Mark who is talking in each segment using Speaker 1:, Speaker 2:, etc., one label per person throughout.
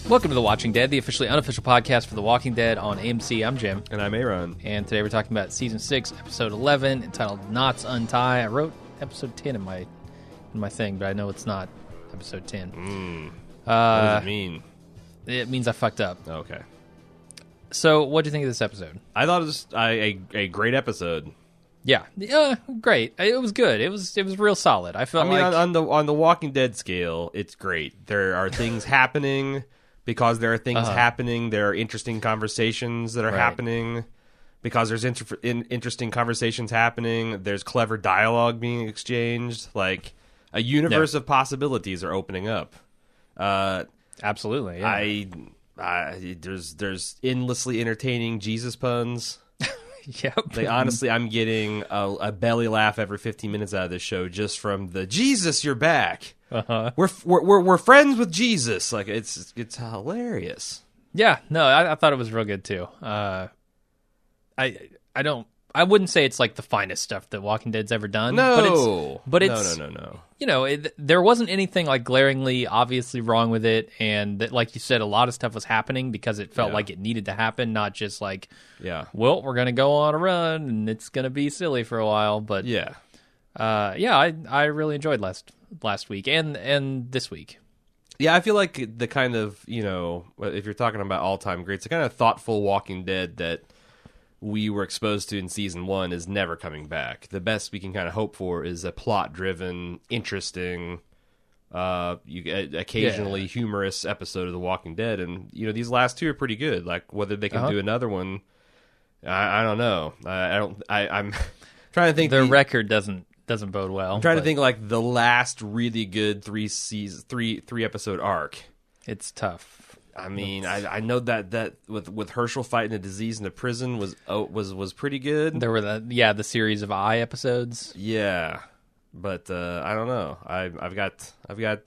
Speaker 1: Welcome to The Watching Dead, the officially unofficial podcast for The Walking Dead on AMC. I'm Jim.
Speaker 2: And I'm Aaron.
Speaker 1: And today we're talking about Season 6, Episode 11, entitled Knots Untie. I wrote Episode 10 in my thing, but I know it's not Episode 10.
Speaker 2: What does it mean?
Speaker 1: It means I fucked up.
Speaker 2: Okay.
Speaker 1: So, what do you think of this episode?
Speaker 2: I thought it was a great episode.
Speaker 1: Yeah, great. It was good. It was real solid. I felt like
Speaker 2: on the Walking Dead scale, it's great. There are things happening. Because there are things happening, there are interesting conversations that are happening. Because there's interesting conversations happening, there's clever dialogue being exchanged. Like, a universe of possibilities are opening up.
Speaker 1: Absolutely. Yeah.
Speaker 2: There's endlessly entertaining Jesus puns.
Speaker 1: Yep.
Speaker 2: Like, honestly, I'm getting a belly laugh every 15 minutes out of this show just from the Jesus, you're back. We're friends with Jesus. Like, it's hilarious.
Speaker 1: Yeah, no, I thought it was real good too. I wouldn't say it's like the finest stuff that Walking Dead's ever done.
Speaker 2: No,
Speaker 1: but it's
Speaker 2: no.
Speaker 1: You know, there wasn't anything like glaringly obviously wrong with it, and that, like you said, a lot of stuff was happening because it felt like it needed to happen, not just like, well, we're gonna go on a run and it's gonna be silly for a while. But I really enjoyed last week and this week.
Speaker 2: Yeah, I feel like the kind of, you know, if you're talking about all-time greats, the kind of thoughtful Walking Dead that we were exposed to in season 1 is never coming back. The best we can kind of hope for is a plot-driven, interesting, occasionally humorous episode of The Walking Dead. And, you know, these last two are pretty good. Like, whether they can do another one, I don't know. I'm trying to think.
Speaker 1: Their record doesn't bode well.
Speaker 2: I'm trying to think, like, the last really good three episode arc.
Speaker 1: It's tough.
Speaker 2: I mean, I know that with Herschel fighting a disease in the prison was pretty good.
Speaker 1: There were the series of I episodes.
Speaker 2: Yeah, but I don't know. I've got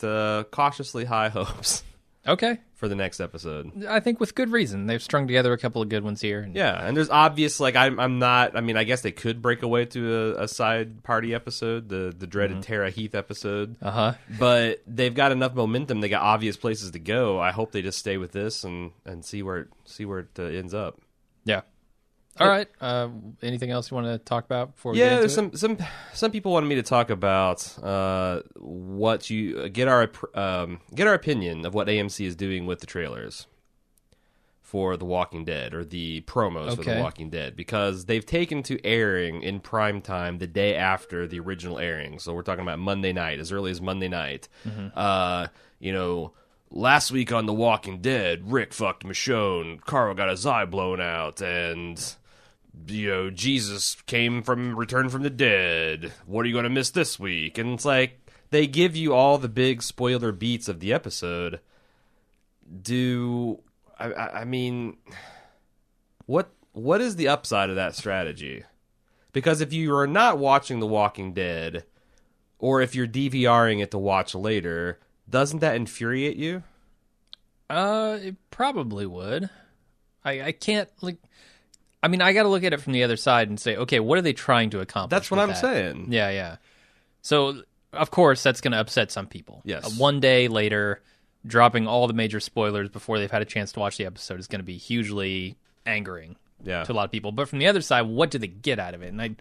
Speaker 2: cautiously high hopes.
Speaker 1: Okay.
Speaker 2: For the next episode.
Speaker 1: I think with good reason. They've strung together a couple of good ones here.
Speaker 2: Yeah, and there's obvious, like, I'm not, I mean, I guess they could break away to a side party episode, the dreaded Tara Heath episode. But they've got enough momentum, they got obvious places to go. I hope they just stay with this and see where it ends up. Yeah.
Speaker 1: All right. Anything else you want to talk about before we get into
Speaker 2: it? Yeah, some people wanted me to talk about what you get our opinion of what AMC is doing with the trailers for The Walking Dead, or the promos for The Walking Dead, because they've taken to airing in prime time the day after the original airing. So we're talking about Monday night, as early as Monday night. You know, last week on The Walking Dead, Rick fucked Michonne, Carl got his eye blown out, and, you know, Jesus returned from the dead. What are you going to miss this week? And it's like, they give you all the big spoiler beats of the episode. I mean, what is the upside of that strategy? Because if you are not watching The Walking Dead, or if you're DVRing it to watch later, doesn't that infuriate you?
Speaker 1: It probably would. I can't, like, I mean, I got to look at it from the other side and say, okay, what are they trying to accomplish?
Speaker 2: That's what I'm saying.
Speaker 1: Yeah. So, of course, that's going to upset some people.
Speaker 2: Yes.
Speaker 1: One day later, dropping all the major spoilers before they've had a chance to watch the episode is going to be hugely angering to a lot of people. But from the other side, what do they get out of it? And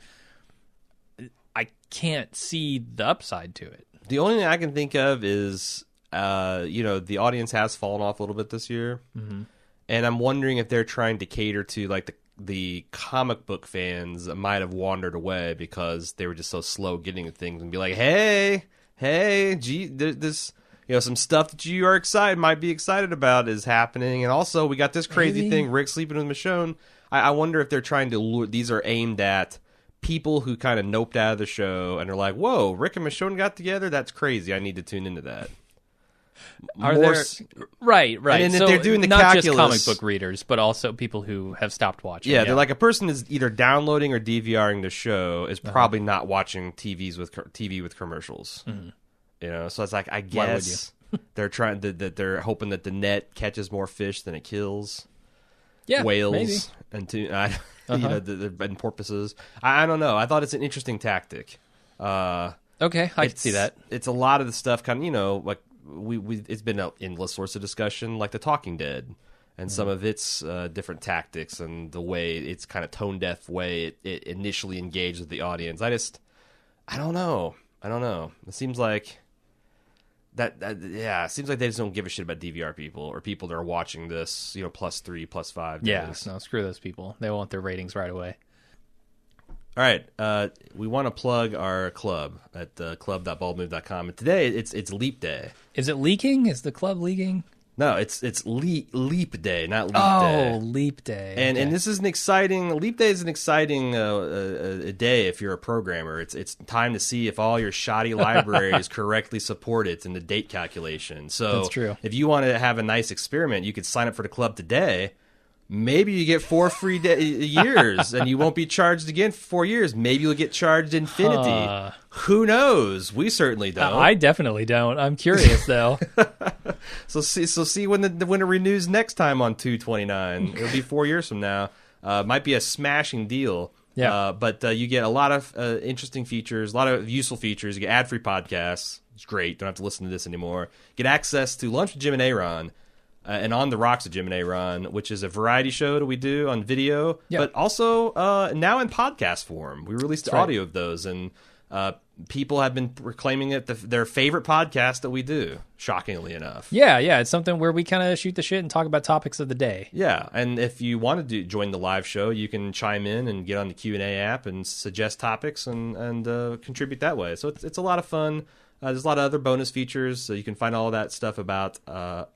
Speaker 1: I can't see the upside to it.
Speaker 2: The only thing I can think of is, you know, the audience has fallen off a little bit this year. And I'm wondering if they're trying to cater to, like, the comic book fans might have wandered away because they were just so slow getting to things, and be like, hey, gee, this, you know, some stuff that you might be excited about is happening. And also, we got this crazy thing, Rick sleeping with Michonne. I wonder if they're trying to lure, these are aimed at people who kind of noped out of the show and are like, whoa, Rick and Michonne got together? That's crazy. I need to tune into that.
Speaker 1: Right.
Speaker 2: And
Speaker 1: so
Speaker 2: they're doing the
Speaker 1: not
Speaker 2: calculus,
Speaker 1: just comic book readers, but also people who have stopped watching.
Speaker 2: Yeah, they're like, a person is either downloading or DVRing the show is probably not watching TV with commercials. You know, so it's like, I guess they're trying they're hoping that the net catches more fish than it kills.
Speaker 1: Yeah,
Speaker 2: whales
Speaker 1: maybe.
Speaker 2: and and porpoises. I don't know. I thought it's an interesting tactic.
Speaker 1: Okay, I can see that.
Speaker 2: It's a lot of the stuff kind of, like it's been an endless source of discussion, like The Talking Dead and some of its different tactics and the way it's kind of tone deaf way it initially engaged with the audience. I don't know. It seems like it seems like they just don't give a shit about DVR people or people that are watching this, +3, +5 days.
Speaker 1: Yeah, no, screw those people. They want their ratings right away.
Speaker 2: All right, we want to plug our club at club.baldmove.com. And today it's Leap Day.
Speaker 1: Is it leaking? Is the club leaking?
Speaker 2: No, it's Leap Day, not Leap Day.
Speaker 1: Oh, Leap Day.
Speaker 2: And this is an exciting Leap Day is an exciting a day if you're a programmer. It's time to see if all your shoddy libraries correctly support it in the date calculation. So
Speaker 1: that's true.
Speaker 2: If you want to have a nice experiment, you could sign up for the club today. Maybe you get 4 free years, and you won't be charged again for 4 years. Maybe you'll get charged infinity. Who knows? We certainly don't.
Speaker 1: I definitely don't. I'm curious though.
Speaker 2: So see when it renews next time on 2/29. It'll be 4 years from now. Might be a smashing deal.
Speaker 1: Yeah.
Speaker 2: But you get a lot of interesting features, a lot of useful features. You get ad-free podcasts. It's great. Don't have to listen to this anymore. Get access to Lunch with Jim and Aaron. And On the Rocks with Jim and Aaron, which is a variety show that we do on video, but also now in podcast form. We released the audio of those, and people have been proclaiming it their favorite podcast that we do, shockingly enough.
Speaker 1: Yeah, it's something where we kind of shoot the shit and talk about topics of the day.
Speaker 2: Yeah, and if you want to join the live show, you can chime in and get on the Q&A app and suggest topics and contribute that way. So it's a lot of fun. There's a lot of other bonus features, so you can find all that stuff about the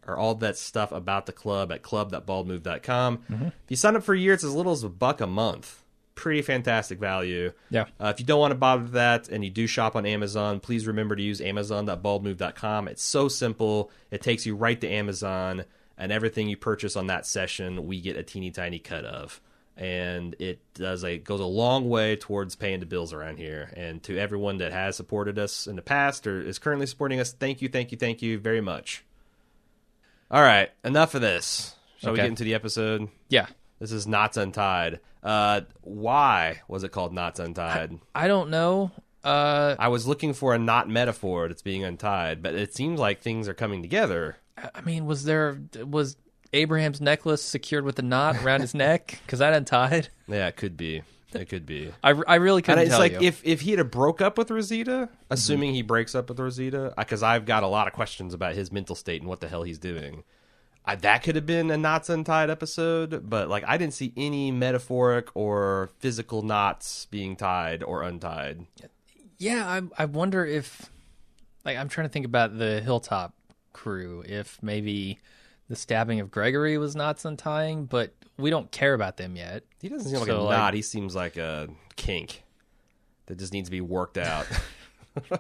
Speaker 2: club at club.baldmove.com. Mm-hmm. If you sign up for a year, it's as little as $1 a month. Pretty fantastic value.
Speaker 1: Yeah.
Speaker 2: If you don't want to bother with that and you do shop on Amazon, please remember to use amazon.baldmove.com. It's so simple. It takes you right to Amazon, and everything you purchase on that session, we get a teeny tiny cut of. And it goes a long way towards paying the bills around here. And to everyone that has supported us in the past or is currently supporting us, thank you very much. All right, enough of this. Shall we get into the episode?
Speaker 1: Yeah.
Speaker 2: This is Knots Untied. Why was it called Knots Untied?
Speaker 1: I don't know.
Speaker 2: I was looking for a knot metaphor that's being untied, but it seems like things are coming together.
Speaker 1: I mean, was Abraham's necklace secured with a knot around his neck? Because that untied.
Speaker 2: Yeah, it could be.
Speaker 1: I really couldn't tell you.
Speaker 2: If he had broke up with Rosita, assuming he breaks up with Rosita, because I've got a lot of questions about his mental state and what the hell he's doing. That could have been a Knots Untied episode, but I didn't see any metaphoric or physical knots being tied or untied.
Speaker 1: Yeah, I wonder if, I'm trying to think about the Hilltop crew, if maybe the stabbing of Gregory was knots untying, but we don't care about them yet.
Speaker 2: He doesn't seem like a knot. He seems like a kink that just needs to be worked out.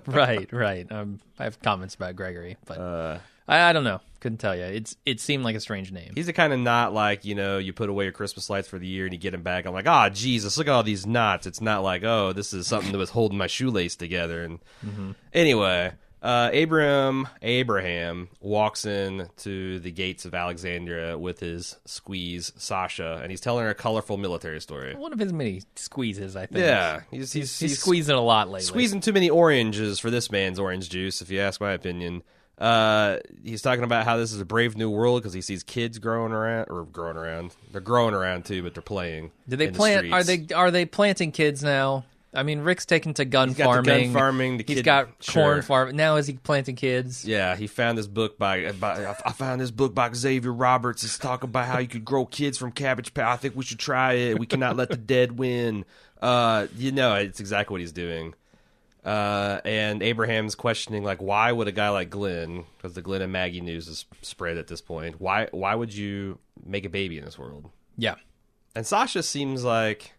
Speaker 1: Right. I have comments about Gregory, but I don't know. Couldn't tell you. It seemed like a strange name.
Speaker 2: He's the kind of knot you put away your Christmas lights for the year and you get him back. I'm like, Jesus, look at all these knots. It's not like, this is something that was holding my shoelace together. And anyway, Abraham walks in to the gates of Alexandria with his squeeze, Sasha, and he's telling her a colorful military story.
Speaker 1: One of his many squeezes, I think.
Speaker 2: Yeah.
Speaker 1: He's squeezing a lot lately.
Speaker 2: Squeezing too many oranges for this man's orange juice, if you ask my opinion. He's talking about how this is a brave new world because he sees kids growing around. They're growing around too, but they're playing.
Speaker 1: Did they plant? Are they planting kids now? I mean, Rick's taken to gun farming. He's got corn farming. Now is he planting kids?
Speaker 2: Yeah, he found this book I found this book by Xavier Roberts. It's talking about how you could grow kids from Cabbage Patch. I think we should try it. We cannot let the dead win. It's exactly what he's doing. And Abraham's questioning, why would a guy like Glenn, because the Glenn and Maggie news is spread at this point, why would you make a baby in this world?
Speaker 1: Yeah.
Speaker 2: And Sasha seems like,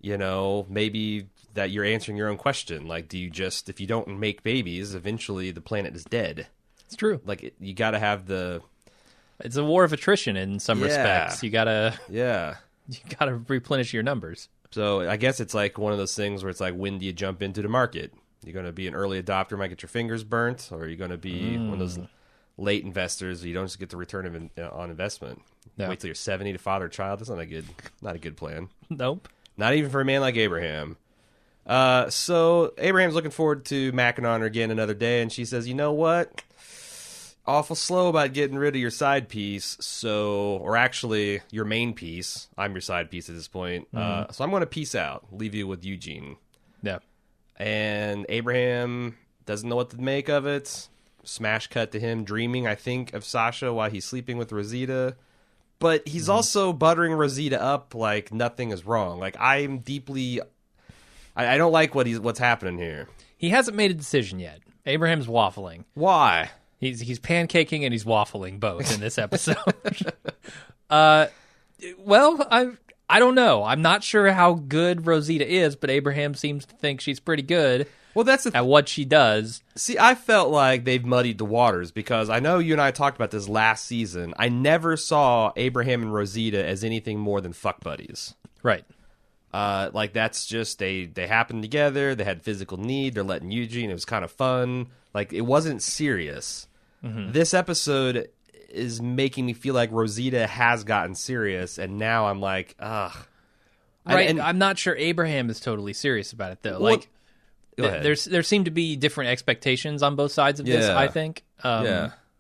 Speaker 2: maybe that you're answering your own question. Do you just, if you don't make babies, eventually the planet is dead?
Speaker 1: It's true.
Speaker 2: You got to have
Speaker 1: it's a war of attrition in some respects. You got to replenish your numbers.
Speaker 2: So I guess it's one of those things where it's when do you jump into the market? You're going to be an early adopter, might get your fingers burnt, or are you going to be one of those late investors. You don't just get the return on investment.
Speaker 1: No.
Speaker 2: Wait till you're 70 to father a child. That's not a good plan.
Speaker 1: Nope.
Speaker 2: Not even for a man like Abraham. So Abraham's looking forward to macking on her again another day, and she says, "You know what? Awful slow about getting rid of your side piece. Or actually, your main piece. I'm your side piece at this point. So I'm going to peace out. Leave you with Eugene."
Speaker 1: Yeah.
Speaker 2: And Abraham doesn't know what to make of it. Smash cut to him dreaming, I think, of Sasha while he's sleeping with Rosita. But he's also buttering Rosita up like nothing is wrong. Like, I'm deeply... I don't like what's happening here.
Speaker 1: He hasn't made a decision yet. Abraham's waffling.
Speaker 2: Why?
Speaker 1: He's pancaking and he's waffling both in this episode. Well, I don't know. I'm not sure how good Rosita is, but Abraham seems to think she's pretty good.
Speaker 2: Well, that's
Speaker 1: at what she does.
Speaker 2: See, I felt like they've muddied the waters because I know you and I talked about this last season. I never saw Abraham and Rosita as anything more than fuck buddies.
Speaker 1: Right.
Speaker 2: Like, that's just, they happened together, they had physical need, they're letting Eugene, it was kind of fun. Like, it wasn't serious. Mm-hmm. This episode is making me feel like Rosita has gotten serious, and now I'm like, ugh.
Speaker 1: Right, and I'm not sure Abraham is totally serious about it, though. Well, like, there seem to be different expectations on both sides of this, I think,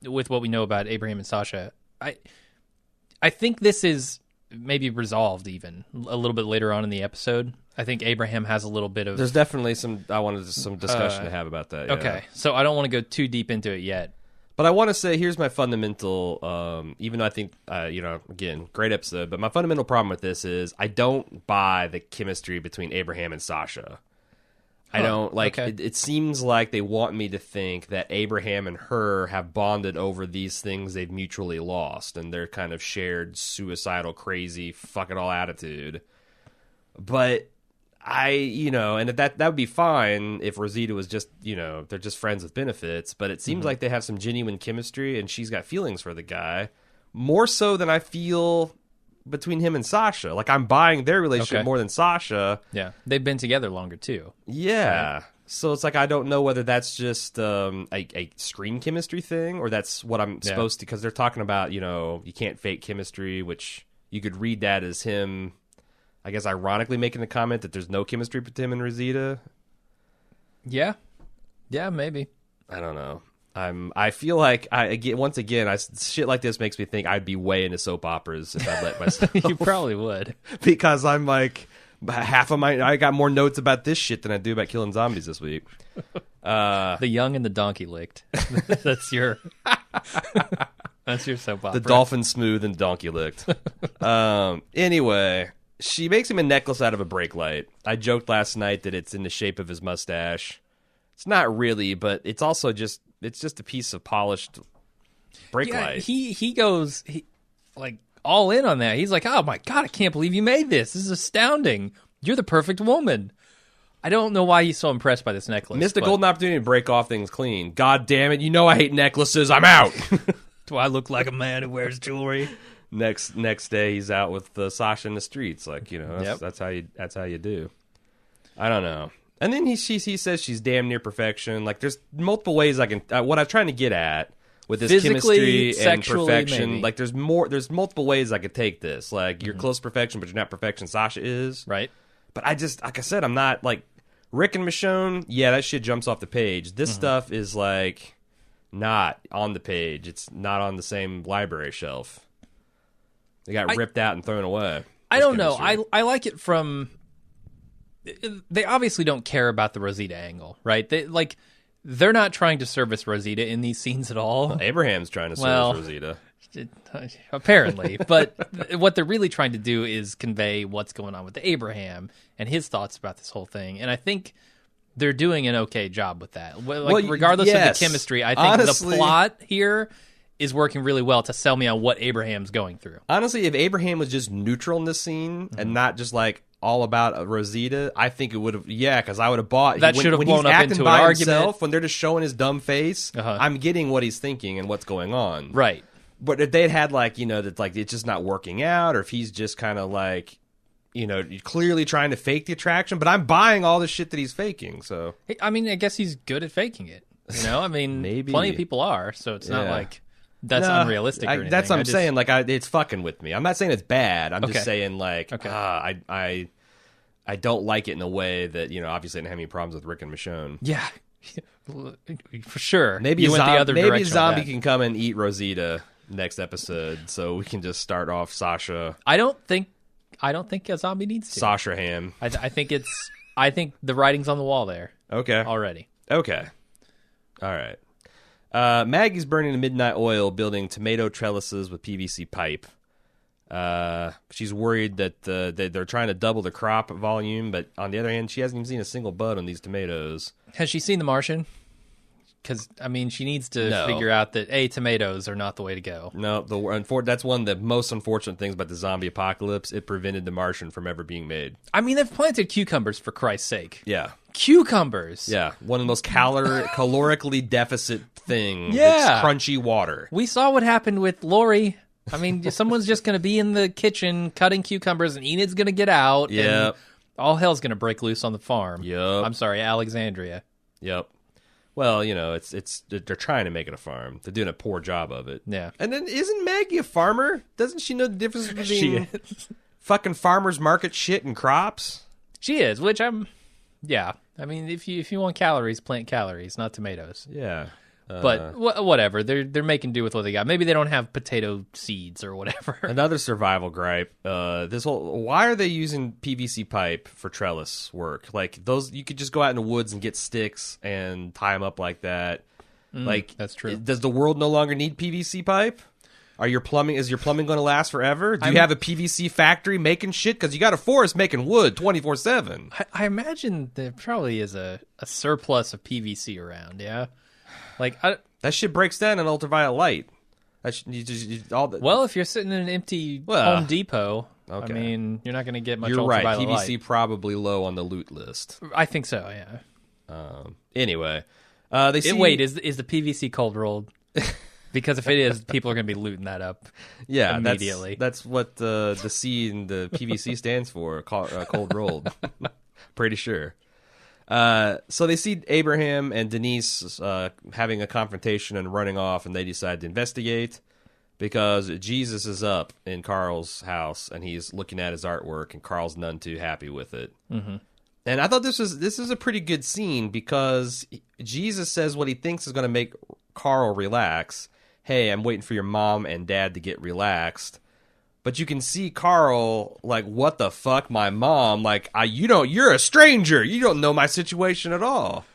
Speaker 1: with what we know about Abraham and Sasha. I think this is maybe resolved even a little bit later on in the episode. I think Abraham has a little bit of...
Speaker 2: There's definitely some discussion to have about that. Yeah.
Speaker 1: Okay, so I don't want to go too deep into it yet.
Speaker 2: But I want to say, here's my fundamental, even though I think, again, great episode, but my fundamental problem with this is I don't buy the chemistry between Abraham and Sasha. I don't, it seems like they want me to think that Abraham and her have bonded over these things they've mutually lost, and their kind of shared suicidal, crazy, fuck it all attitude. But and that would be fine if Rosita was just, they're just friends with benefits, but it seems like they have some genuine chemistry, and she's got feelings for the guy, more so than I feel between him and Sasha. Like, I'm buying their relationship more than Sasha.
Speaker 1: Yeah, they've been together longer, too.
Speaker 2: Yeah. Right? So it's like, I don't know whether that's just a screen chemistry thing, or that's what I'm supposed to, because they're talking about, you can't fake chemistry, which you could read that as him... I guess ironically making the comment that there's no chemistry between him and Rosita.
Speaker 1: Yeah, maybe.
Speaker 2: I don't know. I feel like once again, shit like this makes me think I'd be way into soap operas if I let myself.
Speaker 1: You probably would,
Speaker 2: because I'm like I got more notes about this shit than I do about killing zombies this week.
Speaker 1: The Young and the Donkey Licked. That's your soap opera.
Speaker 2: The Dolphin Smooth and Donkey Licked. Anyway. She makes him a necklace out of a brake light. I joked last night that it's in the shape of his mustache. It's not really, but it's also just a piece of polished brake light.
Speaker 1: He goes like all in on that. He's like, "Oh my God, I can't believe you made this. This is astounding. You're the perfect woman." I don't know why he's so impressed by this necklace.
Speaker 2: Missed a golden opportunity to break off things clean. God damn it. I hate necklaces. I'm out.
Speaker 1: Do I look like a man who wears jewelry?
Speaker 2: Next day, he's out with Sasha in the streets. Like, that's how you do. I don't know. And then he says she's damn near perfection. Like, there's multiple ways I can. What I'm trying to get at with this
Speaker 1: physically,
Speaker 2: chemistry and perfection.
Speaker 1: Maybe.
Speaker 2: Like, there's multiple ways I could take this. Like, you're close to perfection, but you're not perfection. Sasha is
Speaker 1: right.
Speaker 2: But I just, like I said, I'm not like Rick and Michonne. Yeah, that shit jumps off the page. This stuff is like not on the page. It's not on the same library shelf. They got ripped out and thrown away.
Speaker 1: I don't know. I like it from... They obviously don't care about the Rosita angle, right? They're not trying to service Rosita in these scenes at all.
Speaker 2: Well, Abraham's trying to service Rosita.
Speaker 1: Apparently. But what they're really trying to do is convey what's going on with Abraham and his thoughts about this whole thing. And I think they're doing an okay job with that. Regardless of the chemistry, I think honestly, the plot here... is working really well to sell me on what Abraham's going through.
Speaker 2: Honestly, if Abraham was just neutral in this scene and not just like all about Rosita, I think it would have, because I would have bought
Speaker 1: that. Should have blown up into an argument.
Speaker 2: When they're just showing his dumb face, I'm getting what he's thinking and what's going on.
Speaker 1: Right.
Speaker 2: But if they'd had that like it's just not working out, or if he's just kind of like, clearly trying to fake the attraction, but I'm buying all the shit that he's faking. So
Speaker 1: I mean, I guess he's good at faking it. I mean,
Speaker 2: maybe
Speaker 1: plenty of people are, so it's not like. that's unrealistic. Or anything.
Speaker 2: That's what I'm saying. Like, it's fucking with me. I'm not saying it's bad. I'm just saying, like, I don't like it in a way that, you know, obviously I didn't have any problems with Rick and Michonne.
Speaker 1: Yeah, for sure.
Speaker 2: Maybe
Speaker 1: you went the other
Speaker 2: maybe a
Speaker 1: direction
Speaker 2: zombie can come and eat Rosita next episode, so we can just start off Sasha.
Speaker 1: I don't think a zombie needs to.
Speaker 2: Sasha Ham.
Speaker 1: I think the writing's on the wall there.
Speaker 2: Okay.
Speaker 1: Already.
Speaker 2: Okay. All right. Maggie's burning the midnight oil, building tomato trellises with PVC pipe. She's worried that they're trying to double the crop volume, but on the other hand, she hasn't even seen a single bud on these tomatoes.
Speaker 1: Has she seen The Martian? Because, I mean, she needs to figure out that, tomatoes are not the way to go.
Speaker 2: No, that's one of the most unfortunate things about the zombie apocalypse. It prevented The Martian from ever being made.
Speaker 1: I mean, they've planted cucumbers, for Christ's sake.
Speaker 2: Yeah.
Speaker 1: Cucumbers!
Speaker 2: Yeah, one of the most calorically deficit things. Yeah. It's crunchy water.
Speaker 1: We saw what happened with Lori. I mean, someone's just going to be in the kitchen cutting cucumbers, and Enid's going to get out.
Speaker 2: Yep.
Speaker 1: And all hell's going to break loose on the farm.
Speaker 2: Yep.
Speaker 1: I'm sorry, Alexandria.
Speaker 2: Yep. Well, you know, they're trying to make it a farm. They're doing a poor job of it.
Speaker 1: Yeah.
Speaker 2: And then isn't Maggie a farmer? Doesn't she know the difference between fucking farmers market shit and crops?
Speaker 1: She is, which yeah. I mean, if you want calories, plant calories, not tomatoes.
Speaker 2: Yeah.
Speaker 1: But whatever, they're making do with what they got. Maybe they don't have potato seeds or whatever.
Speaker 2: Another survival gripe. Why are they using PVC pipe for trellis work? Like those, you could just go out in the woods and get sticks and tie them up like that.
Speaker 1: That's true.
Speaker 2: Does the world no longer need PVC pipe? Is your plumbing going to last forever? Do you have a PVC factory making shit? Because you got a forest making wood 24/7.
Speaker 1: I imagine there probably is a surplus of PVC around. Yeah. Like
Speaker 2: that shit breaks down in ultraviolet light.
Speaker 1: Well, if you're sitting in an empty Home Depot, I mean, you're not going to get much ultraviolet light.
Speaker 2: You're right. PVC probably low on the loot list.
Speaker 1: I think so. Yeah.
Speaker 2: Anyway,
Speaker 1: wait, is the PVC cold rolled? Because if it is, people are going to be looting that up.
Speaker 2: Yeah,
Speaker 1: immediately.
Speaker 2: That's what the C in the PVC stands for. Cold rolled. Pretty sure. So they see Abraham and Denise having a confrontation and running off, and they decide to investigate because Jesus is up in Carl's house and he's looking at his artwork, and Carl's none too happy with it. Mm-hmm. And I thought this is a pretty good scene because Jesus says what he thinks is going to make Carl relax. Hey, I'm waiting for your mom and dad to get relaxed. But you can see Carl like, what the fuck, my mom? Like, you're a stranger. You don't know my situation at all.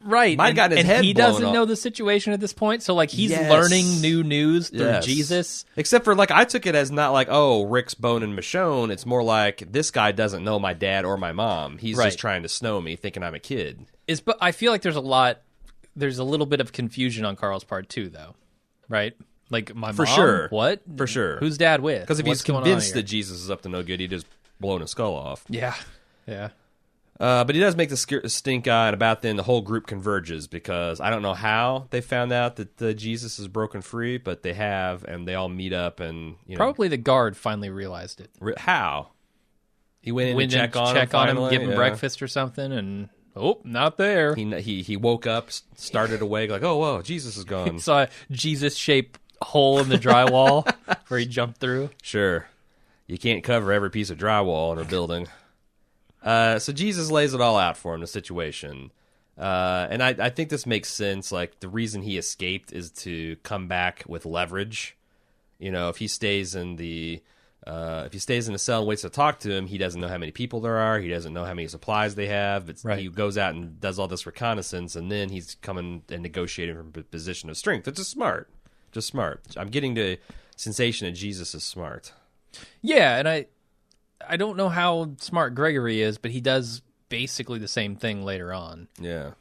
Speaker 1: Right.
Speaker 2: And
Speaker 1: he doesn't know the situation at this point. So like he's learning new news through Jesus.
Speaker 2: Except for like, I took it as not like, oh, Rick's boning Michonne. It's more like this guy doesn't know my dad or my mom. He's just trying to snow me, thinking I'm a kid.
Speaker 1: But I feel like there's a little bit of confusion on Carl's part too, though. Right? Like, my mom?
Speaker 2: For sure.
Speaker 1: What?
Speaker 2: For sure.
Speaker 1: Who's dad with?
Speaker 2: Because if he's convinced that Jesus is up to no good, he just blown his skull off.
Speaker 1: Yeah. Yeah.
Speaker 2: But he does make the stink eye, and about then the whole group converges because I don't know how they found out that Jesus is broken free, but they have, and they all meet up and, you know.
Speaker 1: Probably the guard finally realized it.
Speaker 2: How? He went in to check on him,
Speaker 1: give him breakfast or something, and... Oh, not there.
Speaker 2: He woke up, started awake, like, oh, whoa, Jesus is gone.
Speaker 1: Saw a Jesus-shaped hole in the drywall where he jumped through.
Speaker 2: Sure. You can't cover every piece of drywall in a building. So Jesus lays it all out for him, the situation. And I think this makes sense. Like, the reason he escaped is to come back with leverage. You know, if he stays in the cell and waits to talk to him, he doesn't know how many people there are. He doesn't know how many supplies they have. He goes out and does all this reconnaissance, and then he's coming and negotiating from a position of strength. It's just smart. I'm getting the sensation that Jesus is smart.
Speaker 1: Yeah, and I don't know how smart Gregory is, but he does basically the same thing later on.
Speaker 2: Yeah.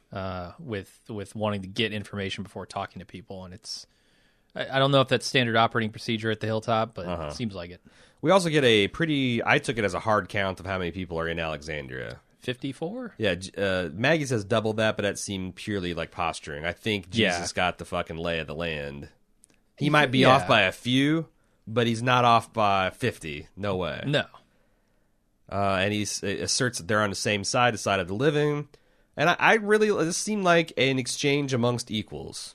Speaker 1: With wanting to get information before talking to people, and it's... I don't know if that's standard operating procedure at the Hilltop, but it seems like it.
Speaker 2: We also get I took it as a hard count of how many people are in Alexandria.
Speaker 1: 54?
Speaker 2: Yeah, Maggie says double that, but that seemed purely like posturing. I think Jesus got the fucking lay of the land. He might be off by a few, but he's not off by 50. No way.
Speaker 1: No.
Speaker 2: And he asserts that they're on the same side, the side of the living. And this seemed like an exchange amongst equals.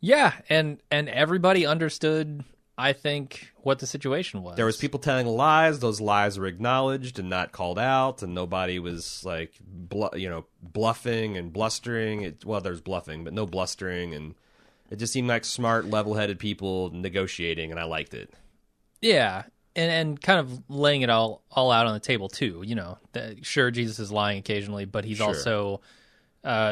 Speaker 1: Yeah, and everybody understood, I think, what the situation was.
Speaker 2: There was people telling lies. Those lies were acknowledged and not called out, and nobody was like, bluffing and blustering. Well, there's bluffing, but no blustering, and it just seemed like smart, level-headed people negotiating, and I liked it.
Speaker 1: Yeah, and kind of laying it all out on the table too. Sure, Jesus is lying occasionally, but he's also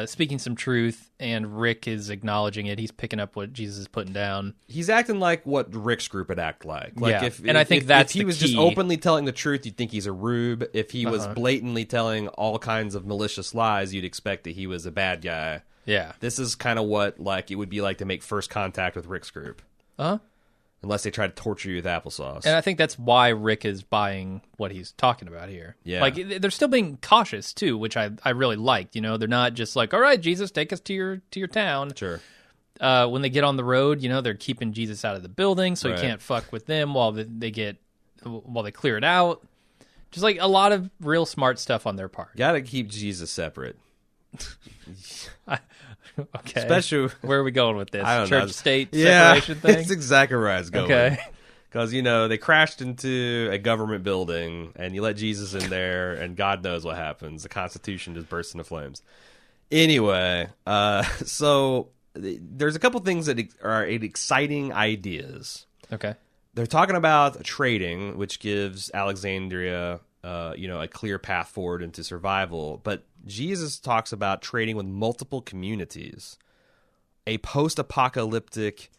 Speaker 1: speaking some truth, and Rick is acknowledging it. He's picking up what Jesus is putting down.
Speaker 2: He's acting like what Rick's group would act like.
Speaker 1: I think that's
Speaker 2: if he was just openly telling the truth, you'd think he's a rube. If he was blatantly telling all kinds of malicious lies, you'd expect that he was a bad guy.
Speaker 1: Yeah,
Speaker 2: this is kind of what it would be like to make first contact with Rick's group. Unless they try to torture you with applesauce.
Speaker 1: And I think that's why Rick is buying what he's talking about here.
Speaker 2: Yeah.
Speaker 1: Like, they're still being cautious, too, which I really liked. They're not just like, all right, Jesus, take us to your town.
Speaker 2: Sure.
Speaker 1: When they get on the road, they're keeping Jesus out of the building, so
Speaker 2: right.
Speaker 1: he can't fuck with them while they clear it out. Just, like, a lot of real smart stuff on their part.
Speaker 2: Gotta keep Jesus separate.
Speaker 1: Okay.
Speaker 2: Especially,
Speaker 1: where are we going with this?
Speaker 2: I don't
Speaker 1: Church-state separation thing?
Speaker 2: That's exactly where I was going.
Speaker 1: Okay.
Speaker 2: Because, they crashed into a government building, and you let Jesus in there, and God knows what happens. The Constitution just bursts into flames. Anyway, so there's a couple things that are exciting ideas.
Speaker 1: Okay.
Speaker 2: They're talking about trading, which gives Alexandria a clear path forward into survival. But Jesus talks about trading with multiple communities, a post-apocalyptic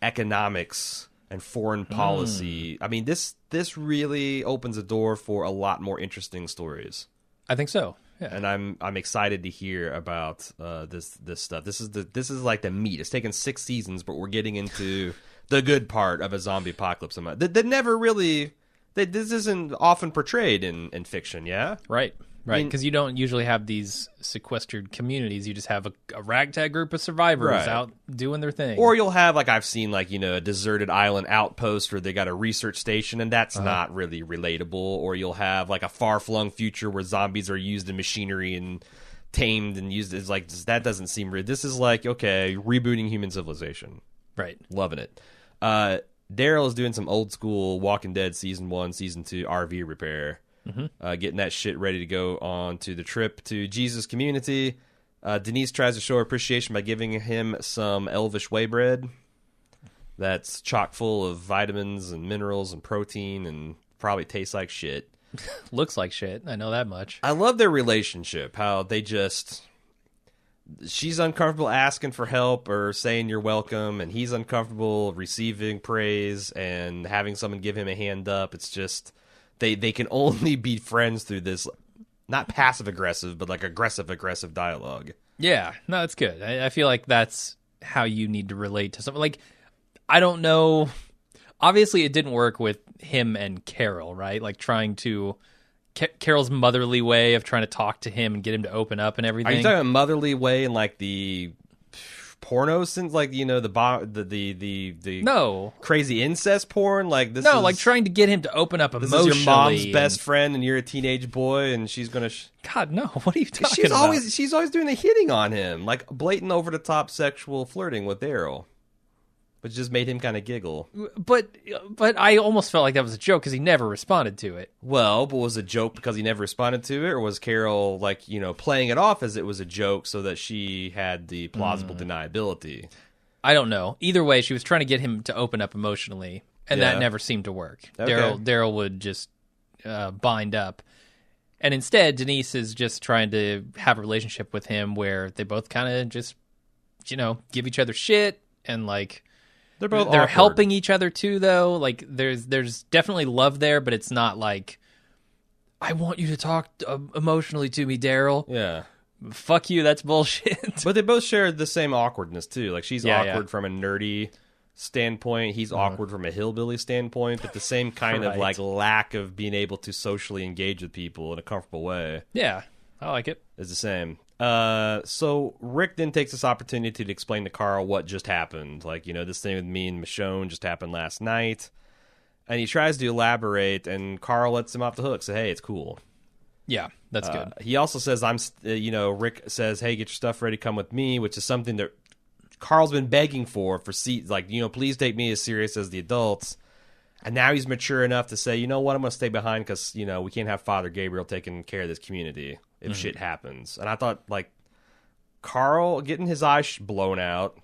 Speaker 2: economics and foreign policy. I mean, this really opens a door for a lot more interesting stories.
Speaker 1: I think so. Yeah.
Speaker 2: And I'm excited to hear about this stuff. This is like the meat. It's taken 6 seasons, but we're getting into the good part of a zombie apocalypse. That never really. This isn't often portrayed in fiction, yeah?
Speaker 1: Right, because you don't usually have these sequestered communities. You just have a ragtag group of survivors out doing their thing.
Speaker 2: Or you'll have, I've seen, a deserted island outpost where they got a research station, and that's not really relatable. Or you'll have, a far-flung future where zombies are used in machinery and tamed and used as, that doesn't seem real. This is okay, rebooting human civilization.
Speaker 1: Right.
Speaker 2: Loving it. Daryl is doing some old school Walking Dead Season 1, Season 2 RV repair. Getting that shit ready to go on to the trip to Jesus' community. Denise tries to show her appreciation by giving him some elvish whey bread that's chock full of vitamins and minerals and protein and probably tastes like shit.
Speaker 1: Looks like shit. I know that much.
Speaker 2: I love their relationship, how they just... She's uncomfortable asking for help or saying you're welcome, and he's uncomfortable receiving praise and having someone give him a hand up. It's just they can only be friends through this, not passive-aggressive, but aggressive dialogue.
Speaker 1: Yeah, no, it's good. I feel like that's how you need to relate to something. I don't know. Obviously, it didn't work with him and Carol, right? Trying to... Carol's motherly way of trying to talk to him and get him to open up and everything.
Speaker 2: Are you talking about motherly way in the porno sense, the
Speaker 1: no
Speaker 2: crazy incest porn?
Speaker 1: Trying to get him to open up emotionally.
Speaker 2: This is your mom's best friend, and you're a teenage boy, and she's gonna.
Speaker 1: God, no! What are you talking about?
Speaker 2: She's always doing the hitting on him, blatant over the top sexual flirting with Daryl. Which just made him kind of giggle.
Speaker 1: But I almost felt like that was a joke because he never responded to it.
Speaker 2: Well, but was it a joke because he never responded to it? Or was Carol, playing it off as it was a joke so that she had the plausible deniability?
Speaker 1: I don't know. Either way, she was trying to get him to open up emotionally, and that never seemed to work.
Speaker 2: Okay.
Speaker 1: Daryl would just bind up. And instead, Denise is just trying to have a relationship with him where they both kind of just, give each other shit and, They're helping each other too, though. There's definitely love there, but it's not I want you to talk emotionally to me, Daryl.
Speaker 2: Yeah.
Speaker 1: Fuck you, that's bullshit.
Speaker 2: But they both share the same awkwardness too. She's awkward from a nerdy standpoint. He's awkward from a hillbilly standpoint, but the same kind of lack of being able to socially engage with people in a comfortable way.
Speaker 1: Yeah, I like it.
Speaker 2: Is the same. So Rick then takes this opportunity to explain to Carl what just happened. This thing with me and Michonne just happened last night. And he tries to elaborate, and Carl lets him off the hook. Say, hey, it's cool.
Speaker 1: Yeah, that's good.
Speaker 2: He also says, Rick says, hey, get your stuff ready, come with me, which is something that Carl's been begging for like, please take me as serious as the adults. And now he's mature enough to say, you know what, I'm going to stay behind because, we can't have Father Gabriel taking care of this community if shit happens. And I thought, like, Carl getting his eyes blown out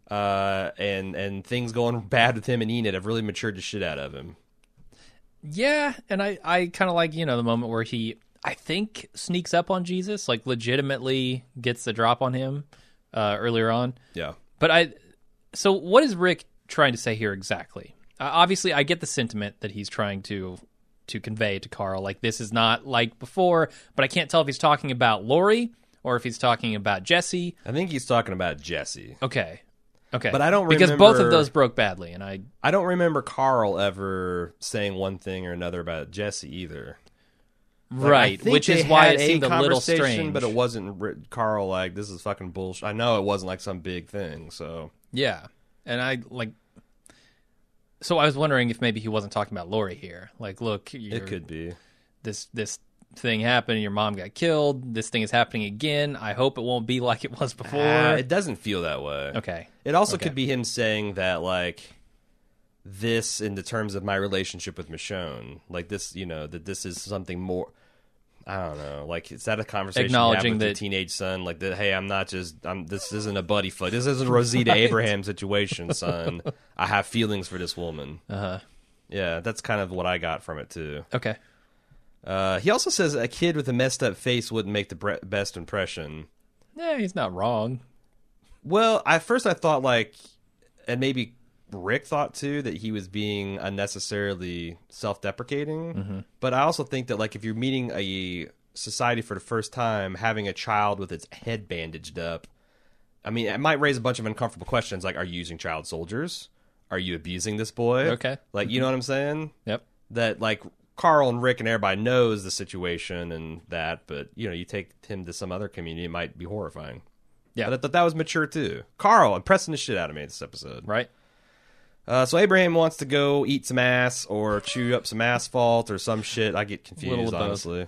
Speaker 2: and things going bad with him and Enid have really matured the shit out of him.
Speaker 1: Yeah, and I kind of like, the moment where he, I think, sneaks up on Jesus, like legitimately gets the drop on him earlier on.
Speaker 2: Yeah.
Speaker 1: But so what is Rick trying to say here exactly? Obviously, I get the sentiment that he's trying to convey to Carl. Like, this is not like before, but I can't tell if he's talking about Lori or if he's talking about Jesse.
Speaker 2: I think he's talking about Jesse.
Speaker 1: Okay.
Speaker 2: But I don't remember...
Speaker 1: Because both of those broke badly, and
Speaker 2: I don't remember Carl ever saying one thing or another about Jesse either.
Speaker 1: Right, which is why it seemed a little strange.
Speaker 2: But it wasn't Carl like, this is fucking bullshit. I know it wasn't like some big thing, so...
Speaker 1: Yeah, and so I was wondering if maybe he wasn't talking about Lori here. Like, look,
Speaker 2: it could be.
Speaker 1: This thing happened, your mom got killed, this thing is happening again. I hope it won't be like it was before.
Speaker 2: It doesn't feel that way.
Speaker 1: Okay.
Speaker 2: It also could be him saying that, like, this in the terms of my relationship with Michonne, like this, that this is something more... I don't know. Like, is that a conversation
Speaker 1: acknowledging
Speaker 2: you have with your teenage son? Like, that, hey, this isn't a buddy flick. This isn't a Rosita Abraham situation, son. I have feelings for this woman.
Speaker 1: Uh-huh.
Speaker 2: Yeah, that's kind of what I got from it, too.
Speaker 1: Okay.
Speaker 2: He also says a kid with a messed up face wouldn't make the best impression.
Speaker 1: Yeah, he's not wrong.
Speaker 2: Well, at first I thought, like, and maybe Rick thought too, that he was being unnecessarily self-deprecating.
Speaker 1: Mm-hmm.
Speaker 2: But I also think that, like, if you're meeting a society for the first time, having a child with its head bandaged up, I mean, it might raise a bunch of uncomfortable questions, like, are you using child soldiers? Are you abusing this boy?
Speaker 1: Okay.
Speaker 2: Like, you know what I'm saying?
Speaker 1: Yep.
Speaker 2: That, like, Carl and Rick and everybody knows the situation and that, but, you take him to some other community, it might be horrifying.
Speaker 1: Yeah.
Speaker 2: But I thought that was mature, too. Carl, impressing the shit out of me this episode.
Speaker 1: Right.
Speaker 2: So Abraham wants to go eat some ass or chew up some asphalt or some shit. I get confused, honestly.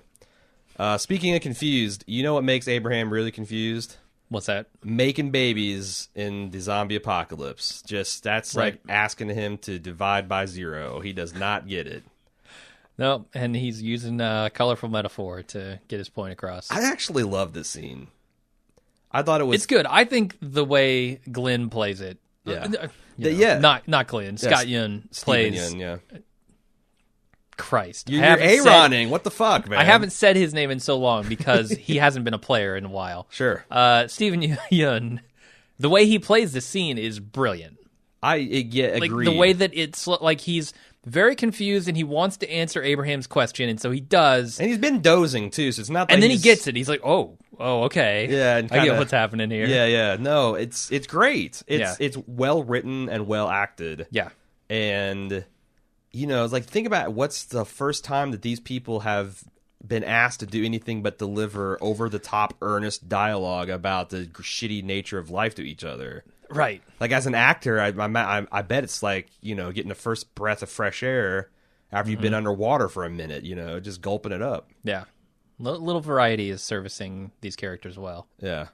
Speaker 2: Speaking of confused, you know what makes Abraham really confused?
Speaker 1: What's that?
Speaker 2: Making babies in the zombie apocalypse. That's
Speaker 1: right.
Speaker 2: Like asking him to divide by 0. He does not get it.
Speaker 1: No, and he's using a colorful metaphor to get his point across.
Speaker 2: I actually love this scene. I thought it was...
Speaker 1: It's good. I think the way Glenn plays it...
Speaker 2: Yeah.
Speaker 1: Not Glenn. Scott Yun plays...
Speaker 2: Yun, yeah.
Speaker 1: Christ.
Speaker 2: You're Aaroning. What the fuck, man?
Speaker 1: I haven't said his name in so long because he hasn't been a player in a while.
Speaker 2: Sure.
Speaker 1: Steven Yun, the way he plays the scene is brilliant.
Speaker 2: Agree.
Speaker 1: Like, the way that it's like he's very confused and he wants to answer Abraham's question, and so he does.
Speaker 2: And he's been dozing, too, so it's not like
Speaker 1: And then he gets it. He's like, oh, okay.
Speaker 2: Yeah, and
Speaker 1: I get what's happening here.
Speaker 2: Yeah. No, it's great. It's well written and well acted.
Speaker 1: Yeah.
Speaker 2: And, it's like, think about what's the first time that these people have been asked to do anything but deliver over-the-top earnest dialogue about the shitty nature of life to each other.
Speaker 1: Right.
Speaker 2: Like, as an actor, I bet it's like, getting the first breath of fresh air after you've been underwater for a minute, just gulping it up.
Speaker 1: Yeah. Little variety is servicing these characters well.
Speaker 2: Yeah.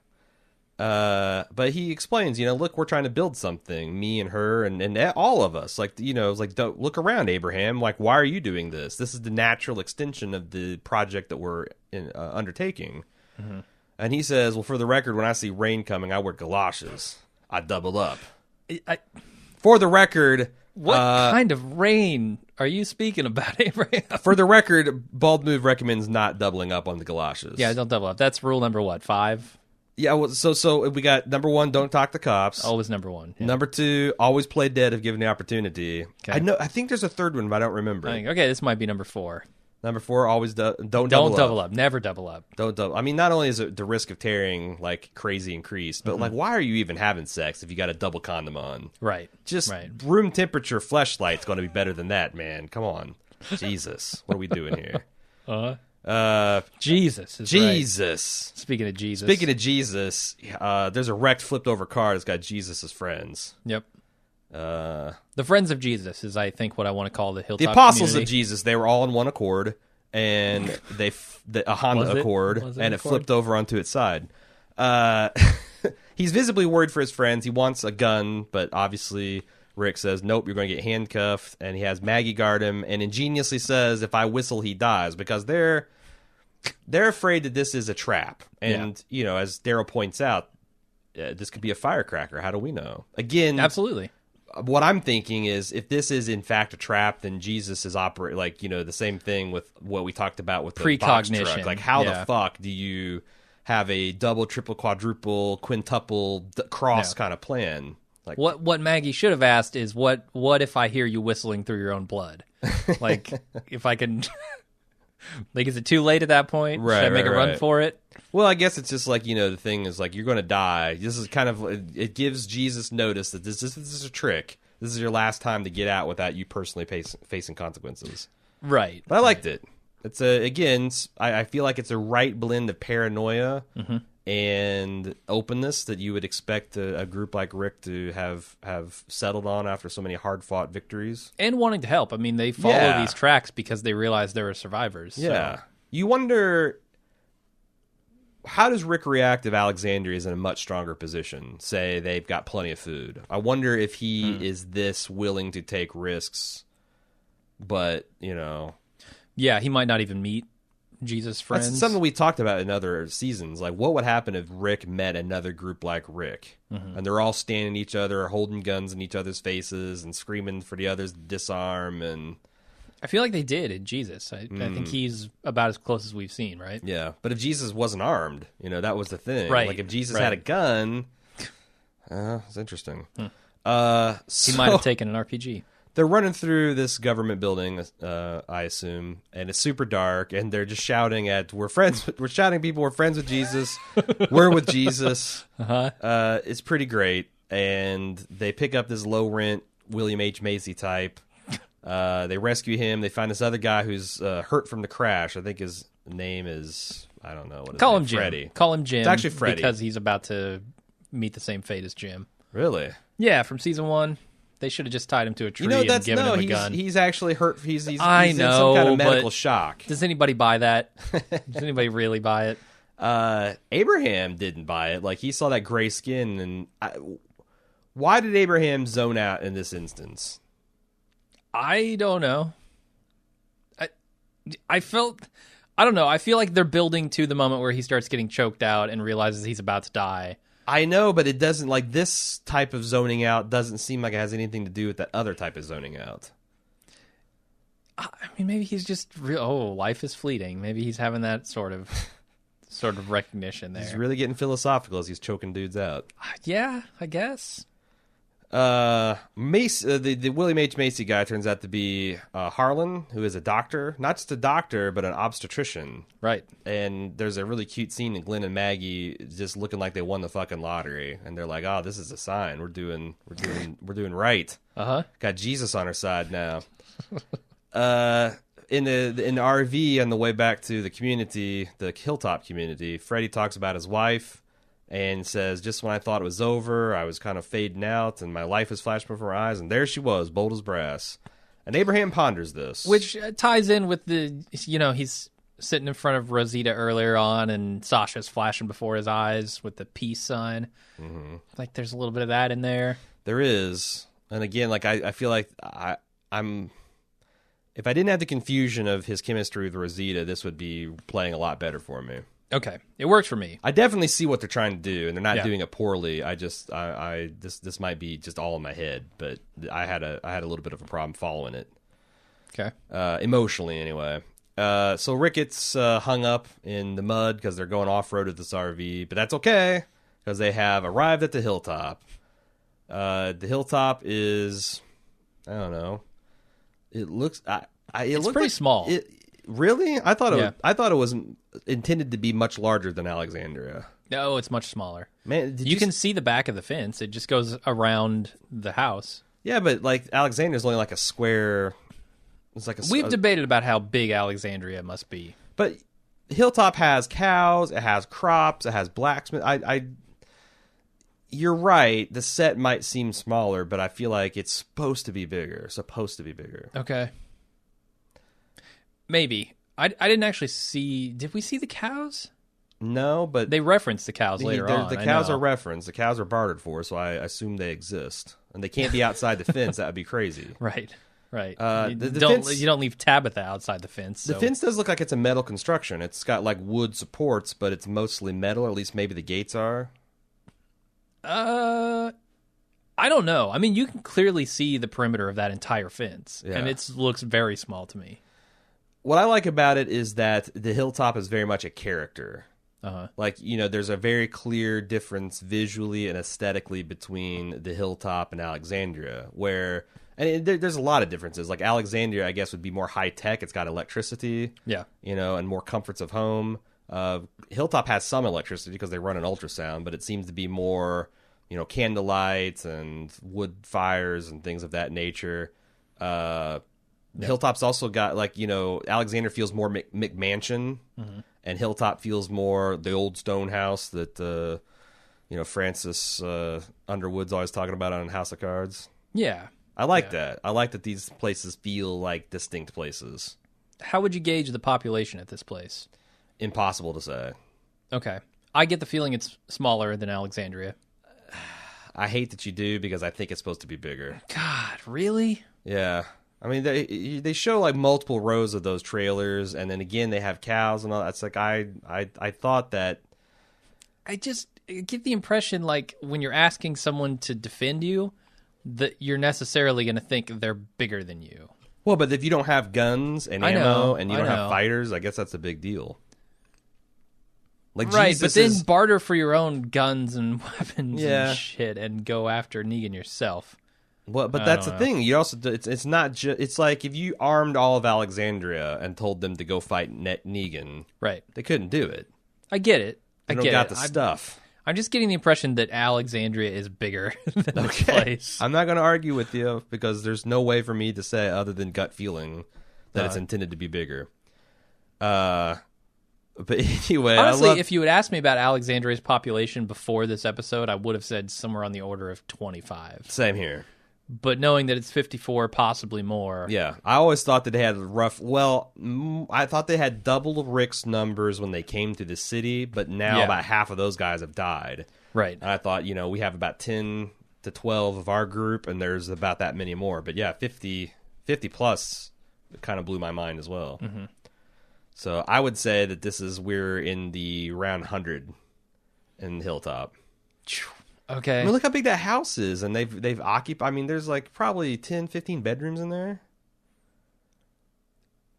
Speaker 2: But he explains, look, we're trying to build something, me and her and all of us. Like, don't look around, Abraham. Like, why are you doing this? This is the natural extension of the project that we're undertaking. Mm-hmm. And he says, well, for the record, when I see rain coming, I wear galoshes. I double up. For the record...
Speaker 1: What kind of rain are you speaking about, Abraham?
Speaker 2: For the record, Bald Move recommends not doubling up on the galoshes.
Speaker 1: Yeah, don't double up. That's rule number what, 5?
Speaker 2: Yeah, well, so we got number 1, don't talk to cops.
Speaker 1: Always number 1. Yeah.
Speaker 2: Number 2, always play dead if given the opportunity. Okay. I think there's a third one, but I don't remember.
Speaker 1: Okay, this might be number 4.
Speaker 2: Number 4, always don't double up.
Speaker 1: Don't double up. Never double up.
Speaker 2: Don't double. I mean, not only is it the risk of tearing like crazy increased, but like, why are you even having sex if you got a double condom on?
Speaker 1: Right.
Speaker 2: Just room temperature fleshlight's going to be better than that, man. Come on, Jesus, what are we doing here?
Speaker 1: Jesus.
Speaker 2: Jesus.
Speaker 1: Right. Speaking of Jesus,
Speaker 2: there's a wrecked, flipped over car that's got Jesus' friends.
Speaker 1: Yep. The friends of Jesus is, I think, what I want to call the Hilltop
Speaker 2: The apostles
Speaker 1: community.
Speaker 2: of Jesus. They were all in one accord, and a Honda Accord, and it flipped over onto its side. he's visibly worried for his friends. He wants a gun, but obviously Rick says, nope, you're going to get handcuffed. And he has Maggie guard him and ingeniously says, if I whistle, he dies, because they're afraid that this is a trap. And, as Daryl points out, this could be a firecracker. How do we know? Again,
Speaker 1: absolutely.
Speaker 2: What I'm thinking is, if this is in fact a trap, then Jesus is operating the same thing with what we talked about with the box truck. Like, how the fuck do you have a double, triple, quadruple, quintuple cross kind of plan? Like,
Speaker 1: what Maggie should have asked is, what if I hear you whistling through your own blood? Like, if I can. Like, is it too late at that point?
Speaker 2: Right,
Speaker 1: Should I make a run for it?
Speaker 2: Well, I guess it's just like, the thing is like, you're going to die. This is kind of, it gives Jesus notice that this is a trick. This is your last time to get out without you personally facing consequences.
Speaker 1: Right.
Speaker 2: But I liked it. It's I feel like it's a right blend of paranoia and openness that you would expect a group like Rick to have settled on after so many hard-fought victories.
Speaker 1: And wanting to help. I mean, they follow these tracks because they realize there are survivors.
Speaker 2: Yeah.
Speaker 1: So.
Speaker 2: You wonder, how does Rick react if Alexandria is in a much stronger position? Say they've got plenty of food. I wonder if he is this willing to take risks, but,
Speaker 1: Yeah, he might not even meet Jesus' friends.
Speaker 2: That's something we talked about in other seasons. Like, what would happen if Rick met another group like Rick? And they're all standing each other, holding guns in each other's faces, and screaming for the others to disarm. And
Speaker 1: I feel like they did in Jesus. I think he's about as close as we've seen, right?
Speaker 2: Yeah, but if Jesus wasn't armed, that was the thing.
Speaker 1: Right.
Speaker 2: Like, if Jesus had a gun, it's interesting.
Speaker 1: He might have taken an RPG.
Speaker 2: They're running through this government building, I assume, and it's super dark, and they're just shouting at, we're shouting people, we're friends with Jesus, we're with Jesus. It's pretty great, and they pick up this low-rent William H. Macy type. They rescue him. They find this other guy who's hurt from the crash. I think his name is, I don't know.
Speaker 1: Call him Jim.
Speaker 2: Freddie.
Speaker 1: Call him Jim.
Speaker 2: It's actually Freddie.
Speaker 1: Because he's about to meet the same fate as Jim.
Speaker 2: Really?
Speaker 1: Yeah, from season 1. They should have just tied him to a tree and given him a gun.
Speaker 2: He's actually hurt. He's in some kind of medical shock.
Speaker 1: Does anybody buy that? Does anybody really buy
Speaker 2: it? Abraham didn't buy it. Like, he saw that gray skin, and why did Abraham zone out in this instance?
Speaker 1: I don't know. I don't know. I feel like they're building to the moment where he starts getting choked out and realizes he's about to die.
Speaker 2: I know, but it doesn't, like, this type of zoning out doesn't seem like it has anything to do with that other type of zoning out.
Speaker 1: I mean, maybe he's just life is fleeting. Maybe he's having that sort of recognition there.
Speaker 2: He's really getting philosophical as he's choking dudes out.
Speaker 1: Yeah, I guess.
Speaker 2: Mace, the William H. Macy guy turns out to be Harlan, who is a doctor. Not just a doctor, but an obstetrician.
Speaker 1: Right.
Speaker 2: And there's a really cute scene of Glenn and Maggie just looking like they won the fucking lottery, and they're like, "Oh, this is a sign. We're doing right. Got Jesus on our side now." In the RV on the way back to the community, the Hilltop community, Freddie talks about his wife. And says, just when I thought it was over, I was kind of fading out, and my life was flashing before my eyes, and there she was, bold as brass. And Abraham ponders this.
Speaker 1: Which ties in with he's sitting in front of Rosita earlier on, and Sasha's flashing before his eyes with the peace sign. Like, there's a little bit of that in there.
Speaker 2: There is. And again, like, I feel like I'm... If I didn't have the confusion of his chemistry with Rosita, this would be playing a lot better for me.
Speaker 1: Okay, it works for me.
Speaker 2: I definitely see what they're trying to do, and they're not doing it poorly. This might be just all in my head, but I had a little bit of a problem following it.
Speaker 1: Okay,
Speaker 2: emotionally anyway. So Rick gets hung up in the mud because they're going off road with this RV, but that's okay because they have arrived at the hilltop. The hilltop is, I don't know. It looks,
Speaker 1: it's pretty small.
Speaker 2: Really? I thought it was intended to be much larger than Alexandria.
Speaker 1: No, it's much smaller.
Speaker 2: Man,
Speaker 1: you can see the back of the fence. It just goes around the house.
Speaker 2: Yeah, but like Alexandria's only like a square. It's like
Speaker 1: We've debated about how big Alexandria must be.
Speaker 2: But Hilltop has cows, it has crops, it has blacksmith. You're right. The set might seem smaller, but I feel like it's supposed to be bigger.
Speaker 1: Okay. Maybe. I didn't actually see... Did we see the cows?
Speaker 2: No, but
Speaker 1: they reference the cows later on.
Speaker 2: The cows are referenced. The cows are bartered for, so I assume they exist. And they can't be outside the fence. That would be crazy.
Speaker 1: Right.
Speaker 2: You
Speaker 1: don't leave Tabitha outside the fence. So.
Speaker 2: The fence does look like it's a metal construction. It's got like wood supports, but it's mostly metal. At least maybe the gates are.
Speaker 1: I don't know. I mean, you can clearly see the perimeter of that entire fence, and it looks very small to me.
Speaker 2: What I like about it is that the hilltop is very much a character. Like, there's a very clear difference visually and aesthetically between the hilltop and Alexandria, there's a lot of differences. Like Alexandria, I guess, would be more high tech. It's got electricity, and more comforts of home. Hilltop has some electricity because they run an ultrasound, but it seems to be more, candlelight and wood fires and things of that nature. Hilltop's also got Alexander feels more McMansion, and Hilltop feels more the old stone house that Francis Underwood's always talking about on House of Cards.
Speaker 1: Yeah,
Speaker 2: I like that. I like that these places feel like distinct places.
Speaker 1: How would you gauge the population at this place?
Speaker 2: Impossible to say.
Speaker 1: Okay, I get the feeling it's smaller than Alexandria.
Speaker 2: I hate that you do because I think it's supposed to be bigger.
Speaker 1: God, really?
Speaker 2: Yeah. I mean, they show like multiple rows of those trailers, and then again they have cows and all that. It's like I thought that.
Speaker 1: I just get the impression like when you're asking someone to defend you, that you're necessarily going to think they're bigger than you.
Speaker 2: Well, but if you don't have guns and ammo and you don't have fighters, I guess that's a big deal. Like
Speaker 1: right,
Speaker 2: Jesus
Speaker 1: but then barter for your own guns and weapons and shit, and go after Negan yourself.
Speaker 2: Well, but that's the thing. You also it's not just. It's like if you armed all of Alexandria and told them to go fight Negan,
Speaker 1: right?
Speaker 2: They couldn't do it.
Speaker 1: I get it.
Speaker 2: They don't got the stuff.
Speaker 1: I'm just getting the impression that Alexandria is bigger than this place.
Speaker 2: I'm not going to argue with you because there's no way for me to say other than gut feeling that it's intended to be bigger. But anyway,
Speaker 1: honestly, if you had asked me about Alexandria's population before this episode, I would have said somewhere on the order of 25.
Speaker 2: Same here.
Speaker 1: But knowing that it's 54, possibly more.
Speaker 2: Yeah, I always thought that they had I thought they had double Rick's numbers when they came to the city, but now about half of those guys have died.
Speaker 1: Right.
Speaker 2: And I thought, we have about 10 to 12 of our group, and there's about that many more. But yeah, 50 plus kind of blew my mind as well. Mm-hmm. So I would say that we're in the round 100 in Hilltop.
Speaker 1: Okay.
Speaker 2: I mean, look how big that house is, and they've occupied. I mean, there's like probably 10, 15 bedrooms in there.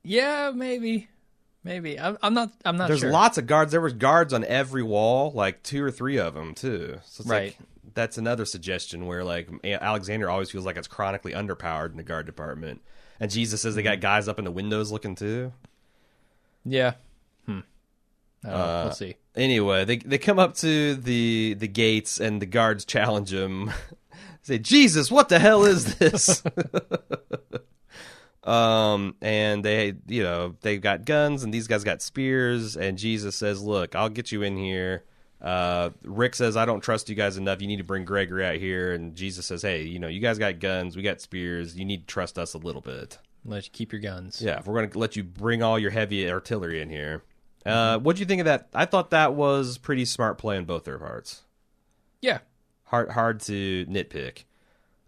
Speaker 1: Yeah, maybe. I'm not
Speaker 2: There's
Speaker 1: sure.
Speaker 2: lots of guards. There was guards on every wall, like 2 or 3 of them too. So it's like that's another suggestion where like Alexander always feels like it's chronically underpowered in the guard department, and Jesus says they got guys up in the windows looking too.
Speaker 1: Yeah. We'll see.
Speaker 2: Anyway, they come up to the gates, and the guards challenge him. Say, Jesus, what the hell is this? And they've got guns, and these guys got spears, and Jesus says, look, I'll get you in here. Rick says, I don't trust you guys enough. You need to bring Gregory out here. And Jesus says, hey, you guys got guns. We got spears. You need to trust us a little bit.
Speaker 1: Let you keep your guns.
Speaker 2: Yeah, if we're going to let you bring all your heavy artillery in here. What'd you think of that? I thought that was pretty smart play on both their parts.
Speaker 1: Yeah.
Speaker 2: Hard to nitpick.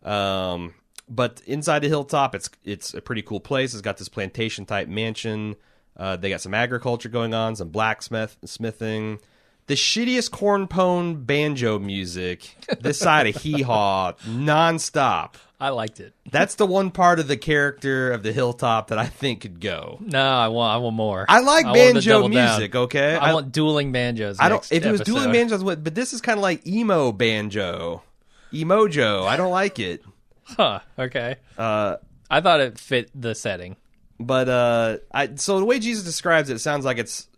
Speaker 2: But inside the Hilltop, it's a pretty cool place. It's got this plantation-type mansion. They got some agriculture going on, some blacksmithing. The shittiest cornpone banjo music this side of Hee Haw, nonstop.
Speaker 1: I liked it.
Speaker 2: That's the one part of the character of the Hilltop that I think could go.
Speaker 1: No, I want more.
Speaker 2: I like banjo music. Okay,
Speaker 1: I want dueling banjos.
Speaker 2: If it was dueling banjos, but this is kind of like emo banjo, emojo. I don't like it.
Speaker 1: Huh. Okay. I thought it fit the setting.
Speaker 2: But so the way Jesus describes it, it sounds like it's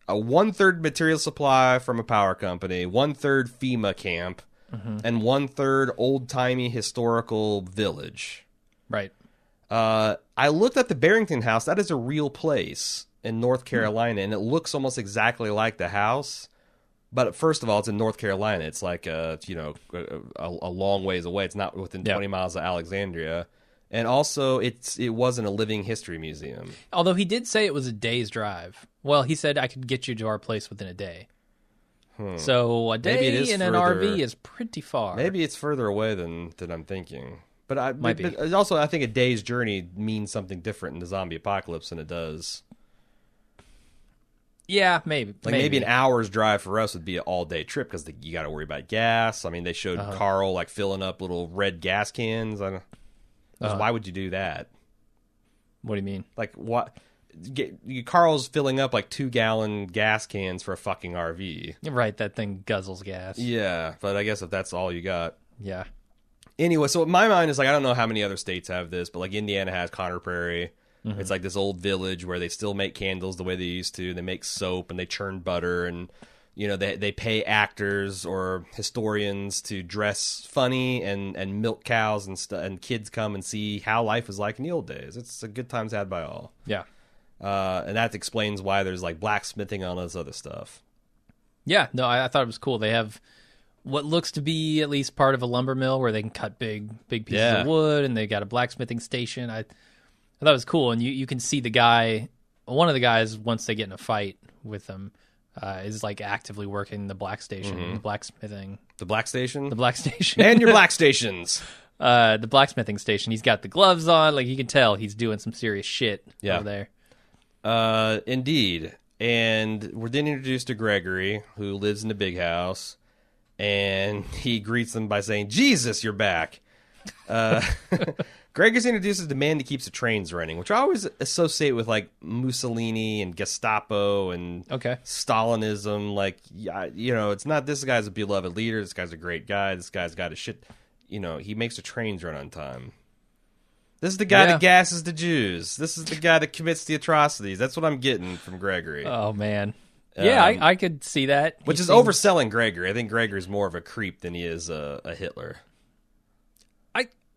Speaker 2: a 1/3 material supply from a power company, 1/3 FEMA camp, and 1/3 old-timey historical village.
Speaker 1: Right.
Speaker 2: I looked at the Barrington House. That is a real place in North Carolina, and it looks almost exactly like the house. But first of all, it's in North Carolina. It's like a long ways away. It's not within 20 miles of Alexandria. And also, it wasn't a living history museum.
Speaker 1: Although he did say it was a day's drive. Well, he said I could get you to our place within a day. So a day in an RV is pretty far.
Speaker 2: Maybe it's further away than I'm thinking. But
Speaker 1: Might be.
Speaker 2: But also, I think a day's journey means something different in the zombie apocalypse than it does.
Speaker 1: Yeah, maybe.
Speaker 2: Maybe an hour's drive for us would be an all-day trip because you got to worry about gas. I mean, they showed Carl like filling up little red gas cans. Why would you do that?
Speaker 1: What do you mean?
Speaker 2: Like what? Carl's filling up like 2-gallon gas cans for a fucking RV.
Speaker 1: Right, that thing guzzles gas.
Speaker 2: Yeah, but I guess if that's all you got.
Speaker 1: Yeah.
Speaker 2: Anyway, so my mind is like, I don't know how many other states have this, but like Indiana has Conner Prairie. Mm-hmm. It's like this old village where they still make candles the way they used to. They make soap and they churn butter, and they pay actors or historians to dress funny and milk cows and kids come and see how life was like in the old days. It's a good times had by all.
Speaker 1: Yeah.
Speaker 2: And that explains why there's like blacksmithing and all this other stuff.
Speaker 1: Yeah, no, I thought it was cool. They have what looks to be at least part of a lumber mill where they can cut big pieces of wood, and they got a blacksmithing station. I thought it was cool, and you can see one of the guys, once they get in a fight with them, is like actively working the black station, the blacksmithing.
Speaker 2: The black station?
Speaker 1: The black station.
Speaker 2: And your black stations.
Speaker 1: The blacksmithing station. He's got the gloves on. Like, you can tell he's doing some serious shit over there.
Speaker 2: Indeed. And we're then introduced to Gregory, who lives in the big house, and he greets them by saying, "Jesus, you're back." Gregory's introduces the man that keeps the trains running, which I always associate with like Mussolini and Gestapo and Stalinism. Like, it's not this guy's a beloved leader. This guy's a great guy. This guy's got his shit. He makes the trains run on time. This is the guy that gasses the Jews. This is the guy that commits the atrocities. That's what I'm getting from Gregory.
Speaker 1: Oh, man. Yeah, I could see that.
Speaker 2: Which is overselling Gregory. I think Gregory's more of a creep than he is a Hitler.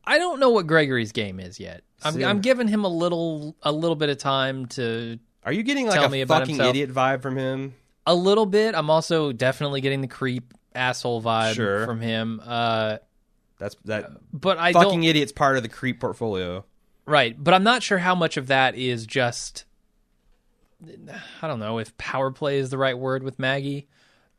Speaker 1: I don't know what Gregory's game is yet. I'm giving him a little bit of time to. Are
Speaker 2: you getting like a fucking idiot vibe from him?
Speaker 1: A little bit. I'm also definitely getting the creep asshole vibe from him.
Speaker 2: But fucking idiot's part of the creep portfolio,
Speaker 1: right? But I'm not sure how much of that is just. I don't know if power play is the right word with Maggie.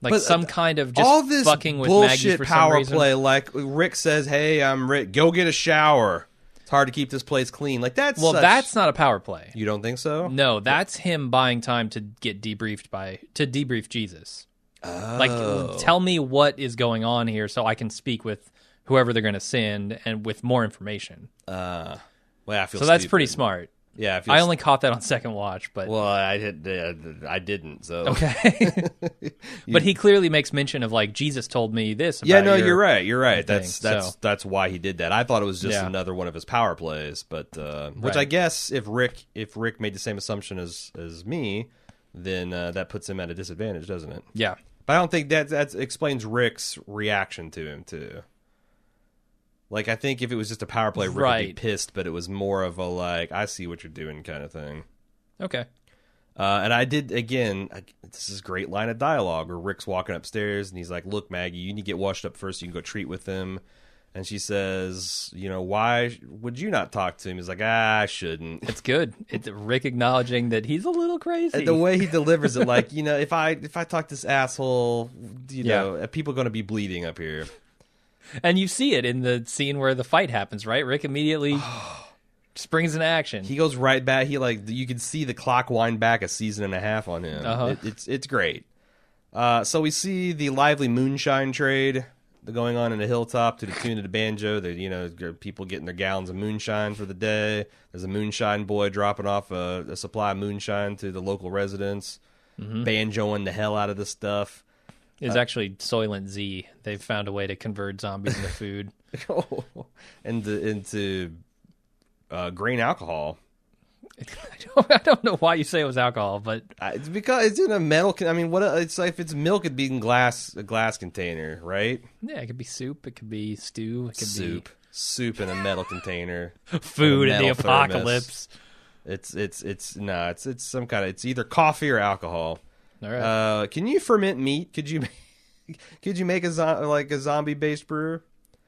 Speaker 1: Like some kind of just
Speaker 2: all this
Speaker 1: fucking with
Speaker 2: bullshit
Speaker 1: Maggie for
Speaker 2: power
Speaker 1: some reason.
Speaker 2: play. Like Rick says, "Hey, I'm Rick. Go get a shower. It's hard to keep this place clean." Like that's
Speaker 1: that's not a power play.
Speaker 2: You don't think so?
Speaker 1: No, that's him buying time to get debrief Jesus.
Speaker 2: Oh.
Speaker 1: Like, tell me what is going on here so I can speak with whoever they're going to send and with more information.
Speaker 2: Well, I feel
Speaker 1: so that's pretty smart.
Speaker 2: Yeah,
Speaker 1: I only caught that on second watch, but
Speaker 2: I didn't. So
Speaker 1: okay, but he clearly makes mention of like Jesus told me this.
Speaker 2: About you're right. You're right. That's why he did that. I thought it was just another one of his power plays, but which I guess if Rick made the same assumption as me, then that puts him at a disadvantage, doesn't it?
Speaker 1: Yeah,
Speaker 2: but I don't think that explains Rick's reaction to him too. Like, I think if it was just a power play, Rick would be pissed, but it was more of a, like, I see what you're doing kind of thing.
Speaker 1: Okay.
Speaker 2: And I did, again, this is a great line of dialogue where Rick's walking upstairs, and he's like, "Look, Maggie, you need to get washed up first so you can go treat with him." And she says, "Why would you not talk to him?" He's like, "I shouldn't."
Speaker 1: It's good. It's Rick acknowledging that he's a little crazy.
Speaker 2: And the way he delivers it, like, if I talk to this asshole, people are going to be bleeding up here.
Speaker 1: And you see it in the scene where the fight happens, right? Rick immediately springs into action.
Speaker 2: He goes right back. You can see the clock wind back a season and a half on him. It's great. So we see the lively moonshine trade going on in the hilltop to the tune of the banjo. People getting their gallons of moonshine for the day. There's a moonshine boy dropping off a supply of moonshine to the local residents, banjoing the hell out of this stuff.
Speaker 1: Is actually Soylent Z. They've found a way to convert zombies into food.
Speaker 2: into grain alcohol.
Speaker 1: I don't know why you say it was alcohol, but
Speaker 2: it's because it's in a metal. It's like if it's milk, it'd be in a glass container, right?
Speaker 1: Yeah, it could be soup. It could be stew. It could be
Speaker 2: soup in a metal container.
Speaker 1: Food in the apocalypse.
Speaker 2: It's some kind of. It's either coffee or alcohol.
Speaker 1: All right.
Speaker 2: Can you ferment meat? Could you make a zombie based brew?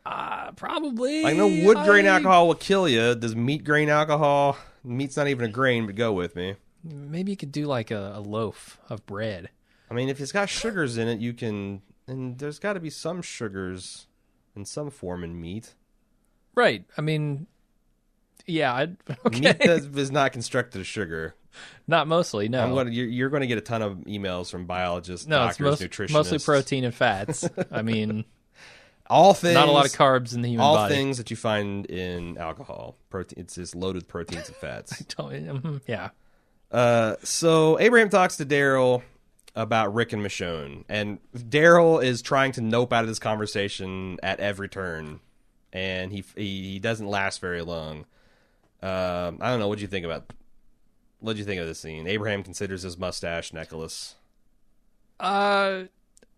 Speaker 1: Probably.
Speaker 2: I know wood grain alcohol will kill you. Does meat grain alcohol? Meat's not even a grain, but go with me.
Speaker 1: Maybe you could do like a loaf of bread.
Speaker 2: I mean, if it's got sugars in it, you can... And there's got to be some sugars in some form in meat.
Speaker 1: Right. I mean, yeah. Okay.
Speaker 2: Meat is not constructed of sugar.
Speaker 1: Not mostly, no.
Speaker 2: You're going to get a ton of emails from biologists,
Speaker 1: no,
Speaker 2: doctors,
Speaker 1: it's
Speaker 2: nutritionists.
Speaker 1: Mostly protein and fats. I mean...
Speaker 2: All things,
Speaker 1: not a lot of carbs in the human body.
Speaker 2: All things that you find in alcohol. Protein, it's just loaded with proteins and fats.
Speaker 1: Yeah.
Speaker 2: So Abraham talks to Daryl about Rick and Michonne, and Daryl is trying to nope out of this conversation at every turn, and he doesn't last very long. I don't know. What do you think of this scene? Abraham considers his mustache Nicholas.
Speaker 1: I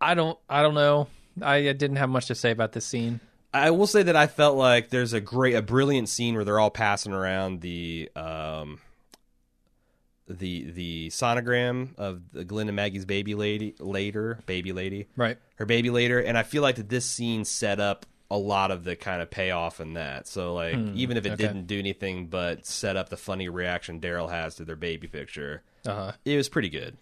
Speaker 1: don't know. I didn't have much to say about this scene.
Speaker 2: I will say that I felt like there's a brilliant scene where they're all passing around the sonogram of the Glenn and Maggie's baby lady,
Speaker 1: right?
Speaker 2: Her baby later, and I feel like that this scene set up a lot of the kind of payoff in that. So like, even if it didn't do anything but set up the funny reaction Daryl has to their baby picture, it was pretty good.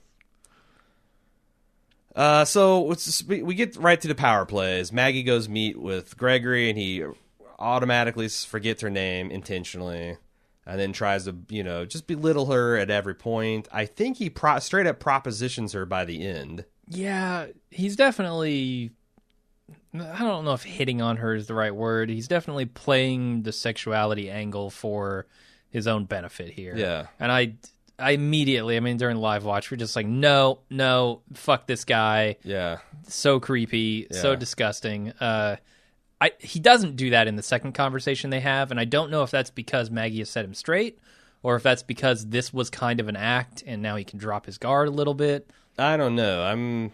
Speaker 2: So we get right to the power plays. Maggie goes meet with Gregory, and he automatically forgets her name intentionally, and then tries to, just belittle her at every point. I think he straight up propositions her by the end.
Speaker 1: Yeah, he's definitely... I don't know if hitting on her is the right word. He's definitely playing the sexuality angle for his own benefit here.
Speaker 2: Yeah.
Speaker 1: And I immediately, during live watch, we're just like, no, fuck this guy.
Speaker 2: Yeah.
Speaker 1: So creepy, so disgusting. He doesn't do that in the second conversation they have, and I don't know if that's because Maggie has set him straight, or if that's because this was kind of an act, and now he can drop his guard a little bit.
Speaker 2: I don't know.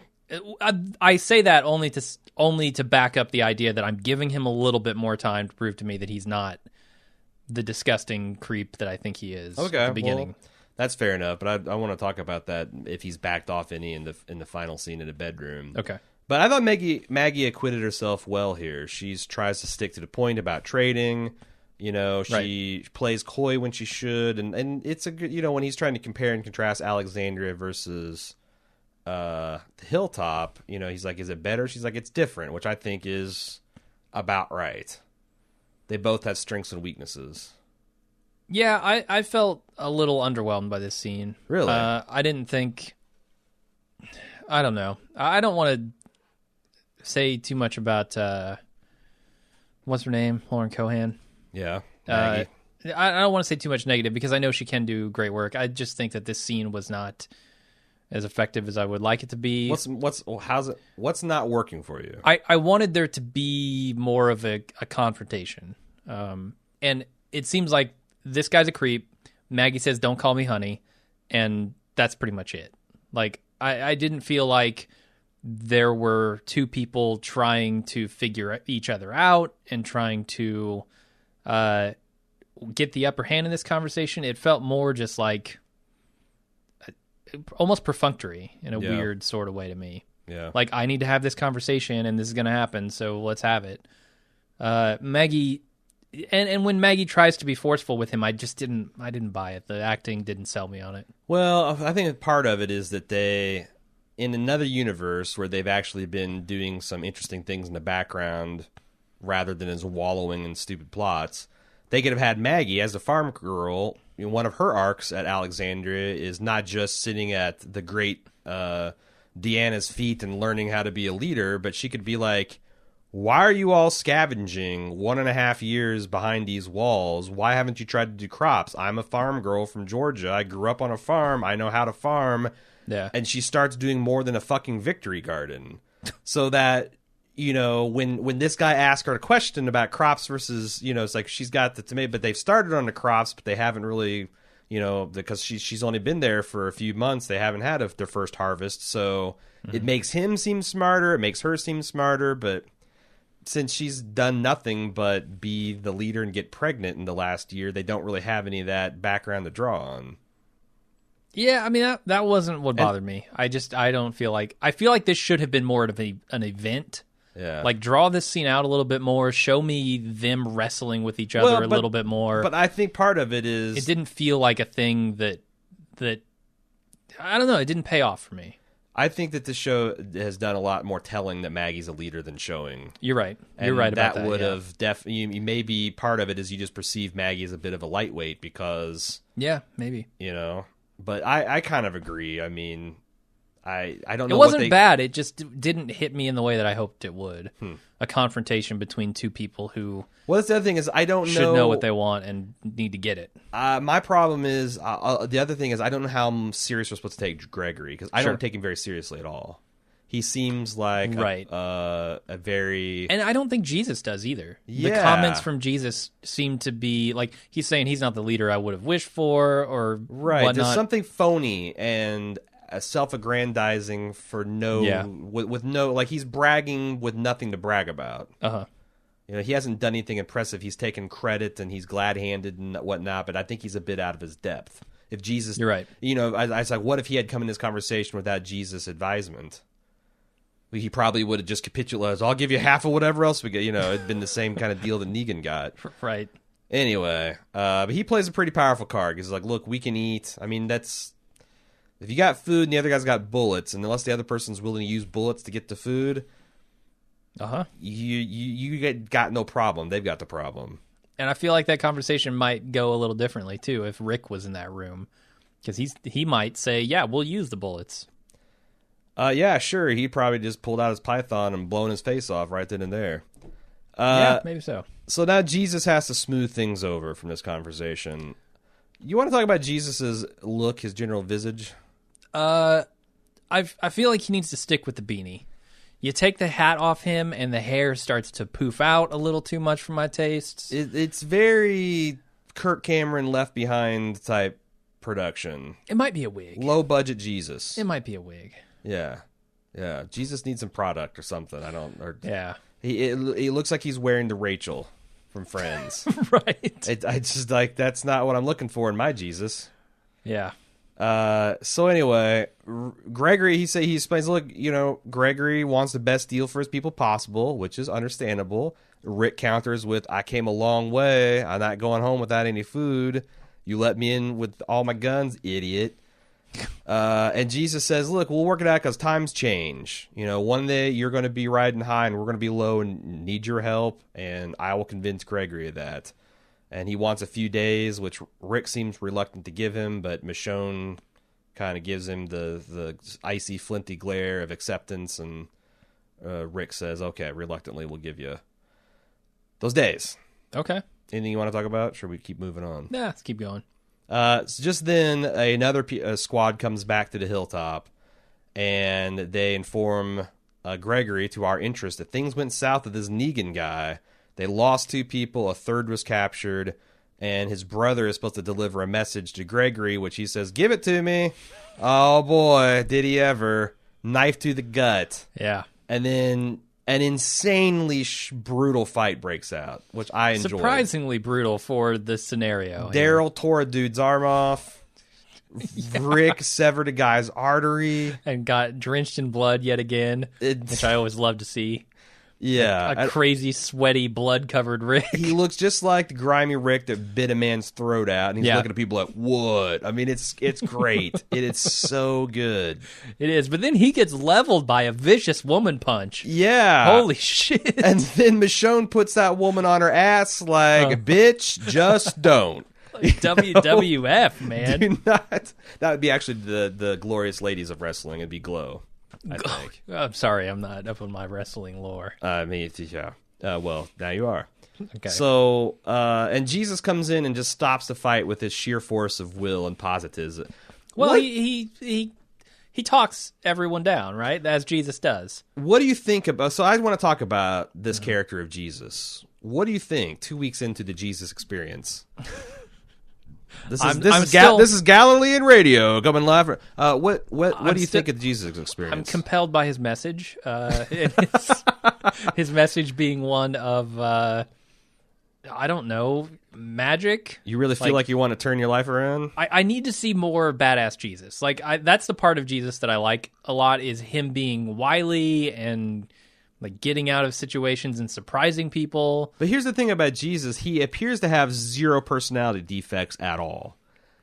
Speaker 1: I say that only to back up the idea that I'm giving him a little bit more time to prove to me that he's not the disgusting creep that I think he is at the beginning.
Speaker 2: Well, that's fair enough, but I want to talk about that if he's backed off any in the final scene in the bedroom.
Speaker 1: Okay.
Speaker 2: But I thought Maggie acquitted herself well here. She tries to stick to the point about trading. She plays coy when she should, and it's a good. When he's trying to compare and contrast Alexandria versus the Hilltop, he's like, "Is it better?" She's like, "It's different," which I think is about right. They both have strengths and weaknesses.
Speaker 1: Yeah, I felt a little underwhelmed by this scene.
Speaker 2: Really?
Speaker 1: I didn't think... I don't know. I don't want to say too much about... what's her name? Lauren Cohan.
Speaker 2: Yeah, Maggie.
Speaker 1: I don't want to say too much negative because I know she can do great work. I just think that this scene was not as effective as I would like it to be.
Speaker 2: What's not working for you?
Speaker 1: I wanted there to be more of a confrontation. And it seems like this guy's a creep. Maggie says, "Don't call me honey." And that's pretty much it. Like, I didn't feel like there were two people trying to figure each other out and trying to get the upper hand in this conversation. It felt more just like almost perfunctory in a weird sort of way to me.
Speaker 2: Yeah. Like,
Speaker 1: I need to have this conversation and this is going to happen, so let's have it. Maggie... And when Maggie tries to be forceful with him, I didn't buy it. The acting didn't sell me on it.
Speaker 2: Well, I think part of it is that they, in another universe where they've actually been doing some interesting things in the background rather than as wallowing in stupid plots, they could have had Maggie as a farm girl. One of her arcs at Alexandria is not just sitting at the great Deanna's feet and learning how to be a leader, but she could be like, "Why are you all scavenging 1.5 years behind these walls? Why haven't you tried to do crops? I'm a farm girl from Georgia. I grew up on a farm. I know how to farm." Yeah. And she starts doing more than a fucking victory garden. So that, when this guy asks her a question about crops versus, it's like she's got the tomato, but they've started on the crops, but they haven't really, because she's only been there for a few months. They haven't had their first harvest. So it makes him seem smarter. It makes her seem smarter, but... since she's done nothing but be the leader and get pregnant in the last year, they don't really have any of that background to draw on.
Speaker 1: Yeah, that wasn't what bothered me. I don't feel like... I feel like this should have been more of an event
Speaker 2: Yeah.
Speaker 1: Like, draw this scene out a little bit more. Show me them wrestling with each other a little bit more.
Speaker 2: But I think part of it is...
Speaker 1: It didn't feel like a thing that I don't know, it didn't pay off for me.
Speaker 2: I think that the show has done a lot more telling that Maggie's a leader than showing.
Speaker 1: You're right. You're right about that.
Speaker 2: That would have definitely... Maybe part of it is you just perceive Maggie as a bit of a lightweight because...
Speaker 1: Yeah, maybe.
Speaker 2: You know? But I kind of agree. I mean... I don't know.
Speaker 1: It wasn't bad. It just didn't hit me in the way that I hoped it would. A confrontation between two people who...
Speaker 2: Well, that's the other thing is I don't
Speaker 1: should know what they want and need to get it.
Speaker 2: My problem is the other thing is I don't know how serious we're supposed to take Gregory because I don't take him very seriously at all. He seems like a very...
Speaker 1: And I don't think Jesus does either.
Speaker 2: Yeah.
Speaker 1: The comments from Jesus seem to be like he's saying he's not the leader I would have wished for or whatnot.
Speaker 2: There's something phony and self-aggrandizing for with no, like he's bragging with nothing to brag about. You know, he hasn't done anything impressive. He's taken credit and he's glad-handed and whatnot, but I think he's a bit out of his depth. If Jesus,
Speaker 1: you're right.
Speaker 2: You know, I was like, what if he had come in this conversation without Jesus' advisement? He probably would have just capitulated. I'll give you half of whatever else we get. You know, it'd been the same kind of deal that Negan got.
Speaker 1: Right.
Speaker 2: Anyway, but he plays a pretty powerful card. He's like, look, we can eat. I mean, that's... If you got food and the other guy's got bullets, and unless the other person's willing to use bullets to get the food, you got no problem. They've got the problem.
Speaker 1: And I feel like that conversation might go a little differently too if Rick was in that room, because he might say, "Yeah, we'll use the bullets."
Speaker 2: Yeah, sure. He probably just pulled out his python and blown his face off right then and there.
Speaker 1: Yeah, maybe so.
Speaker 2: So now Jesus has to smooth things over from this conversation. You want to talk about Jesus's look, his general visage?
Speaker 1: I feel like he needs to stick with the beanie. You take the hat off him, and the hair starts to poof out a little too much for my tastes.
Speaker 2: It's very Kirk Cameron Left Behind type production.
Speaker 1: It might be a wig.
Speaker 2: Low budget Jesus.
Speaker 1: It might be a wig.
Speaker 2: Yeah. Jesus needs some product or something.
Speaker 1: Yeah.
Speaker 2: He looks like he's wearing the Rachel from Friends.
Speaker 1: Right.
Speaker 2: I just like that's not what I'm looking for in my Jesus.
Speaker 1: Yeah.
Speaker 2: So anyway, Gregory, he explains, look, you know, Gregory wants the best deal for his people possible, which is understandable. Rick counters with, I came a long way. I'm not going home without any food. You let me in with all my guns, idiot. And Jesus says, look, we'll work it out because times change. You know, one day you're going to be riding high and we're going to be low and need your help. And I will convince Gregory of that. And he wants a few days, which Rick seems reluctant to give him, but Michonne kind of gives him the icy, flinty glare of acceptance, and Rick says, okay, reluctantly, we'll give you those days.
Speaker 1: Okay.
Speaker 2: Anything you want to talk about? Should we keep moving on?
Speaker 1: Yeah, let's keep going.
Speaker 2: So just then, another squad comes back to the hilltop, and they inform Gregory, to our interest, that things went south with this Negan guy. They lost 2 people, a third was captured, and his brother is supposed to deliver a message to Gregory, which he says, give it to me. Oh, boy, did he ever. Knife to the gut.
Speaker 1: Yeah.
Speaker 2: And then an insanely brutal fight breaks out, which I enjoyed.
Speaker 1: Surprisingly brutal for this scenario.
Speaker 2: Daryl tore a dude's arm off. Rick severed a guy's artery.
Speaker 1: And got drenched in blood yet again, which I always love to see.
Speaker 2: Yeah.
Speaker 1: A crazy, sweaty, blood-covered Rick.
Speaker 2: He looks just like the grimy Rick that bit a man's throat out, and he's looking at people like, what? I mean, it's great. It is so good.
Speaker 1: It is, but then he gets leveled by a vicious woman punch.
Speaker 2: Yeah.
Speaker 1: Holy shit.
Speaker 2: And then Michonne puts that woman on her ass like, bitch, just don't.
Speaker 1: WWF, man.
Speaker 2: Do not. That would be actually the glorious ladies of wrestling. It'd be Glow, I think.
Speaker 1: I'm sorry, I'm not up on my wrestling lore.
Speaker 2: I mean, yeah. Well, now you are.
Speaker 1: Okay.
Speaker 2: So, and Jesus comes in and just stops the fight with his sheer force of will and positivism.
Speaker 1: Well, he talks everyone down, right? As Jesus does.
Speaker 2: What do you think about... So I want to talk about this character of Jesus. What do you think 2 weeks into the Jesus experience? This is Galilean radio coming live. What do you think of the Jesus experience?
Speaker 1: I'm compelled by his message. His message being one of, I don't know, magic.
Speaker 2: You really feel like you want to turn your life around?
Speaker 1: I need to see more badass Jesus. Like that's the part of Jesus that I like a lot, is him being wily and like getting out of situations and surprising people.
Speaker 2: But here's the thing about Jesus. He appears to have zero personality defects at all.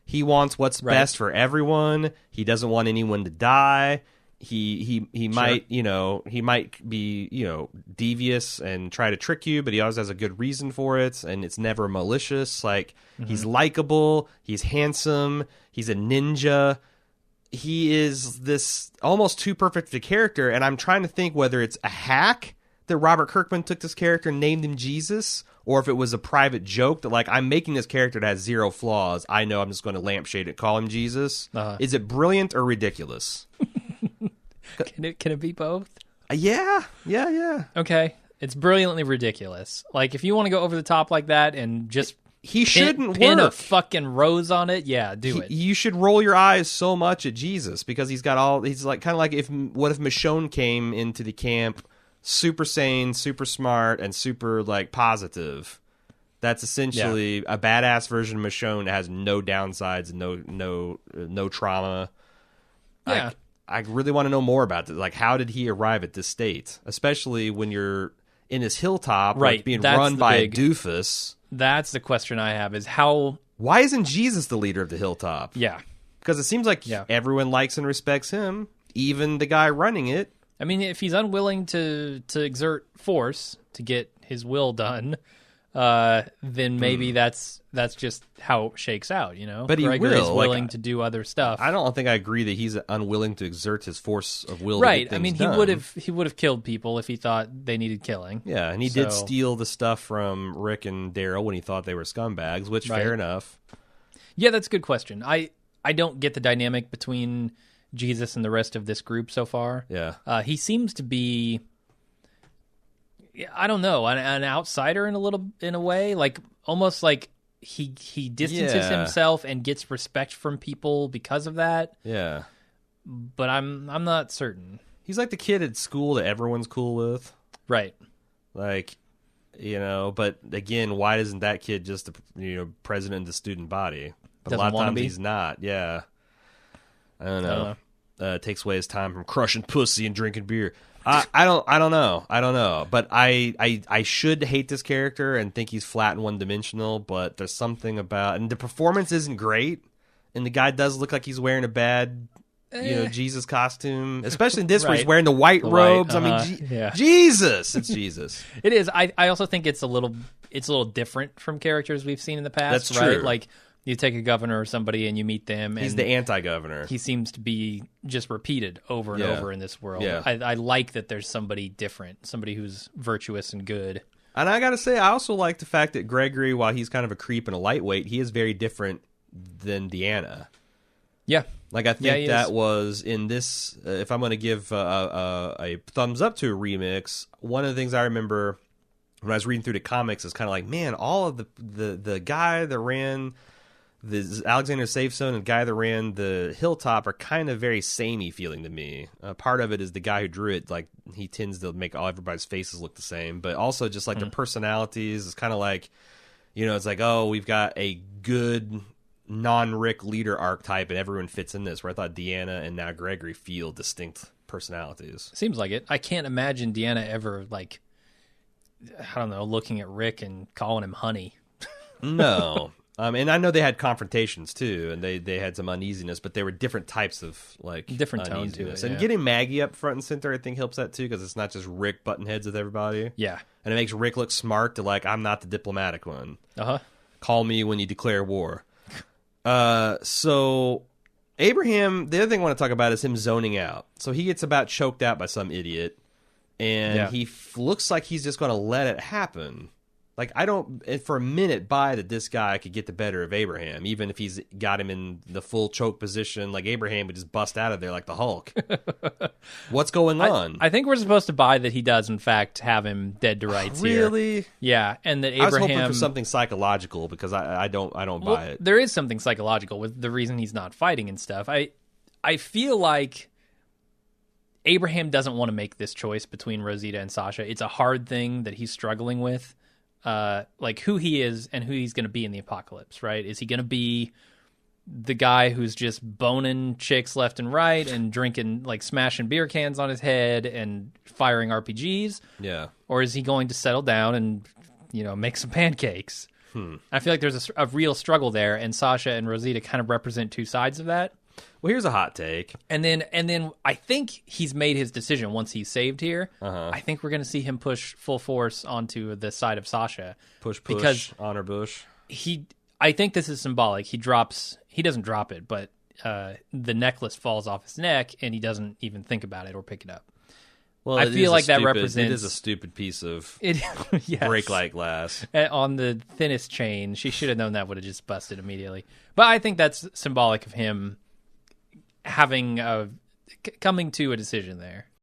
Speaker 2: He wants what's best for everyone. He doesn't want anyone to die. He might, he might be, devious and try to trick you, but he always has a good reason for it, and it's never malicious. Like, he's likable, he's handsome, he's a ninja. He is this almost too perfect a character, and I'm trying to think whether it's a hack that Robert Kirkman took this character and named him Jesus, or if it was a private joke that, like, I'm making this character that has zero flaws. I know I'm just going to lampshade it, call him Jesus. Is it brilliant or ridiculous?
Speaker 1: Can it be both?
Speaker 2: Yeah.
Speaker 1: Okay. It's brilliantly ridiculous. Like, if you want to go over the top like that and just pin a fucking rose on it, do it.
Speaker 2: You should roll your eyes so much at Jesus because he's like kind of like what if Michonne came into the camp super sane, super smart, and super like positive. That's essentially a badass version of Michonne that has no downsides, no trauma.
Speaker 1: Yeah.
Speaker 2: I really want to know more about this. Like, how did he arrive at this state? Especially when you're in this hilltop, like being run by a doofus.
Speaker 1: That's the question I have: is how?
Speaker 2: Why isn't Jesus the leader of the hilltop?
Speaker 1: Yeah,
Speaker 2: because it seems like everyone likes and respects him, even the guy running it.
Speaker 1: I mean, if he's unwilling to exert force to get his will done, then maybe that's just how it shakes out, But Gregory's willing to do other stuff.
Speaker 2: I don't think I agree that he's unwilling to exert his force of will.
Speaker 1: Right.
Speaker 2: To get
Speaker 1: I mean, he would have killed people if he thought they needed killing.
Speaker 2: Yeah, and he did steal the stuff from Rick and Daryl when he thought they were scumbags, which fair enough.
Speaker 1: Yeah, that's a good question. I don't get the dynamic between Jesus and the rest of this group so far.
Speaker 2: Yeah.
Speaker 1: He seems to be, I don't know, an outsider in a way, like almost like he distances himself and gets respect from people because of that.
Speaker 2: Yeah.
Speaker 1: But I'm not certain.
Speaker 2: He's like the kid at school that everyone's cool with.
Speaker 1: Right.
Speaker 2: Like, but again, why isn't that kid just the president of the student body? But a lot of times he's not. Yeah. I don't know. Takes away his time from crushing pussy and drinking beer. I don't know. But I should hate this character and think he's flat and one dimensional. But there's something about, and the performance isn't great, and the guy does look like he's wearing a bad, Jesus costume, especially in this where he's wearing the white robes. I mean, Jesus, it's Jesus.
Speaker 1: It is. I also think it's a little different from characters we've seen in the past.
Speaker 2: That's
Speaker 1: right?
Speaker 2: True.
Speaker 1: Like, you take a governor or somebody and you meet them.
Speaker 2: He's the anti-governor.
Speaker 1: He seems to be just repeated over and over in this world.
Speaker 2: Yeah.
Speaker 1: I like that there's somebody different, somebody who's virtuous and good.
Speaker 2: And I got to say, I also like the fact that Gregory, while he's kind of a creep and a lightweight, he is very different than Deanna.
Speaker 1: Yeah.
Speaker 2: Like, I think that was in this, if I'm going to give a thumbs up to a remix, one of the things I remember when I was reading through the comics is kind of like, man, all of the guy that ran the Alexander Safe Zone and the guy that ran the Hilltop are kind of very samey feeling to me. Part of it is the guy who drew it, like, he tends to make everybody's faces look the same, but also just like their personalities is kind of like, it's like, oh, we've got a good non-Rick leader archetype and everyone fits in this, where I thought Deanna and now Gregory feel distinct personalities.
Speaker 1: Seems like it. I can't imagine Deanna ever, like, I don't know, looking at Rick and calling him honey.
Speaker 2: No. And I know they had confrontations too, and they had some uneasiness, but they were different types of
Speaker 1: different tone to it.
Speaker 2: And getting Maggie up front and center, I think, helps that too, because it's not just Rick butting heads with everybody.
Speaker 1: Yeah,
Speaker 2: and it makes Rick look smart. To like, I'm not the diplomatic one. Call me when you declare war. So Abraham, the other thing I want to talk about is him zoning out. So he gets about choked out by some idiot, and he looks like he's just going to let it happen. Like, I don't, for a minute, buy that this guy could get the better of Abraham, even if he's got him in the full choke position. Like, Abraham would just bust out of there like the Hulk. What's going on?
Speaker 1: I think we're supposed to buy that he does, in fact, have him dead to rights here.
Speaker 2: Really?
Speaker 1: Yeah, and that Abraham... I
Speaker 2: was hoping for something psychological, because I don't buy it.
Speaker 1: There is something psychological with the reason he's not fighting and stuff. I feel like Abraham doesn't want to make this choice between Rosita and Sasha. It's a hard thing that he's struggling with. Like who he is and who he's going to be in the apocalypse, right? Is he going to be the guy who's just boning chicks left and right and drinking, like smashing beer cans on his head and firing RPGs?
Speaker 2: Yeah.
Speaker 1: Or is he going to settle down and, make some pancakes? I feel like there's a real struggle there, and Sasha and Rosita kind of represent two sides of that.
Speaker 2: Well, here's a hot take.
Speaker 1: And then I think he's made his decision once he's saved here. I think we're going to see him push full force onto the side of Sasha.
Speaker 2: Push, because honor Bush.
Speaker 1: I think this is symbolic. He doesn't drop it, but the necklace falls off his neck, and he doesn't even think about it or pick it up.
Speaker 2: Well, I feel like that represents... It is a stupid piece of brake-like glass.
Speaker 1: On the thinnest chain. She should have known that would have just busted immediately. But I think that's symbolic of him having coming to a decision there.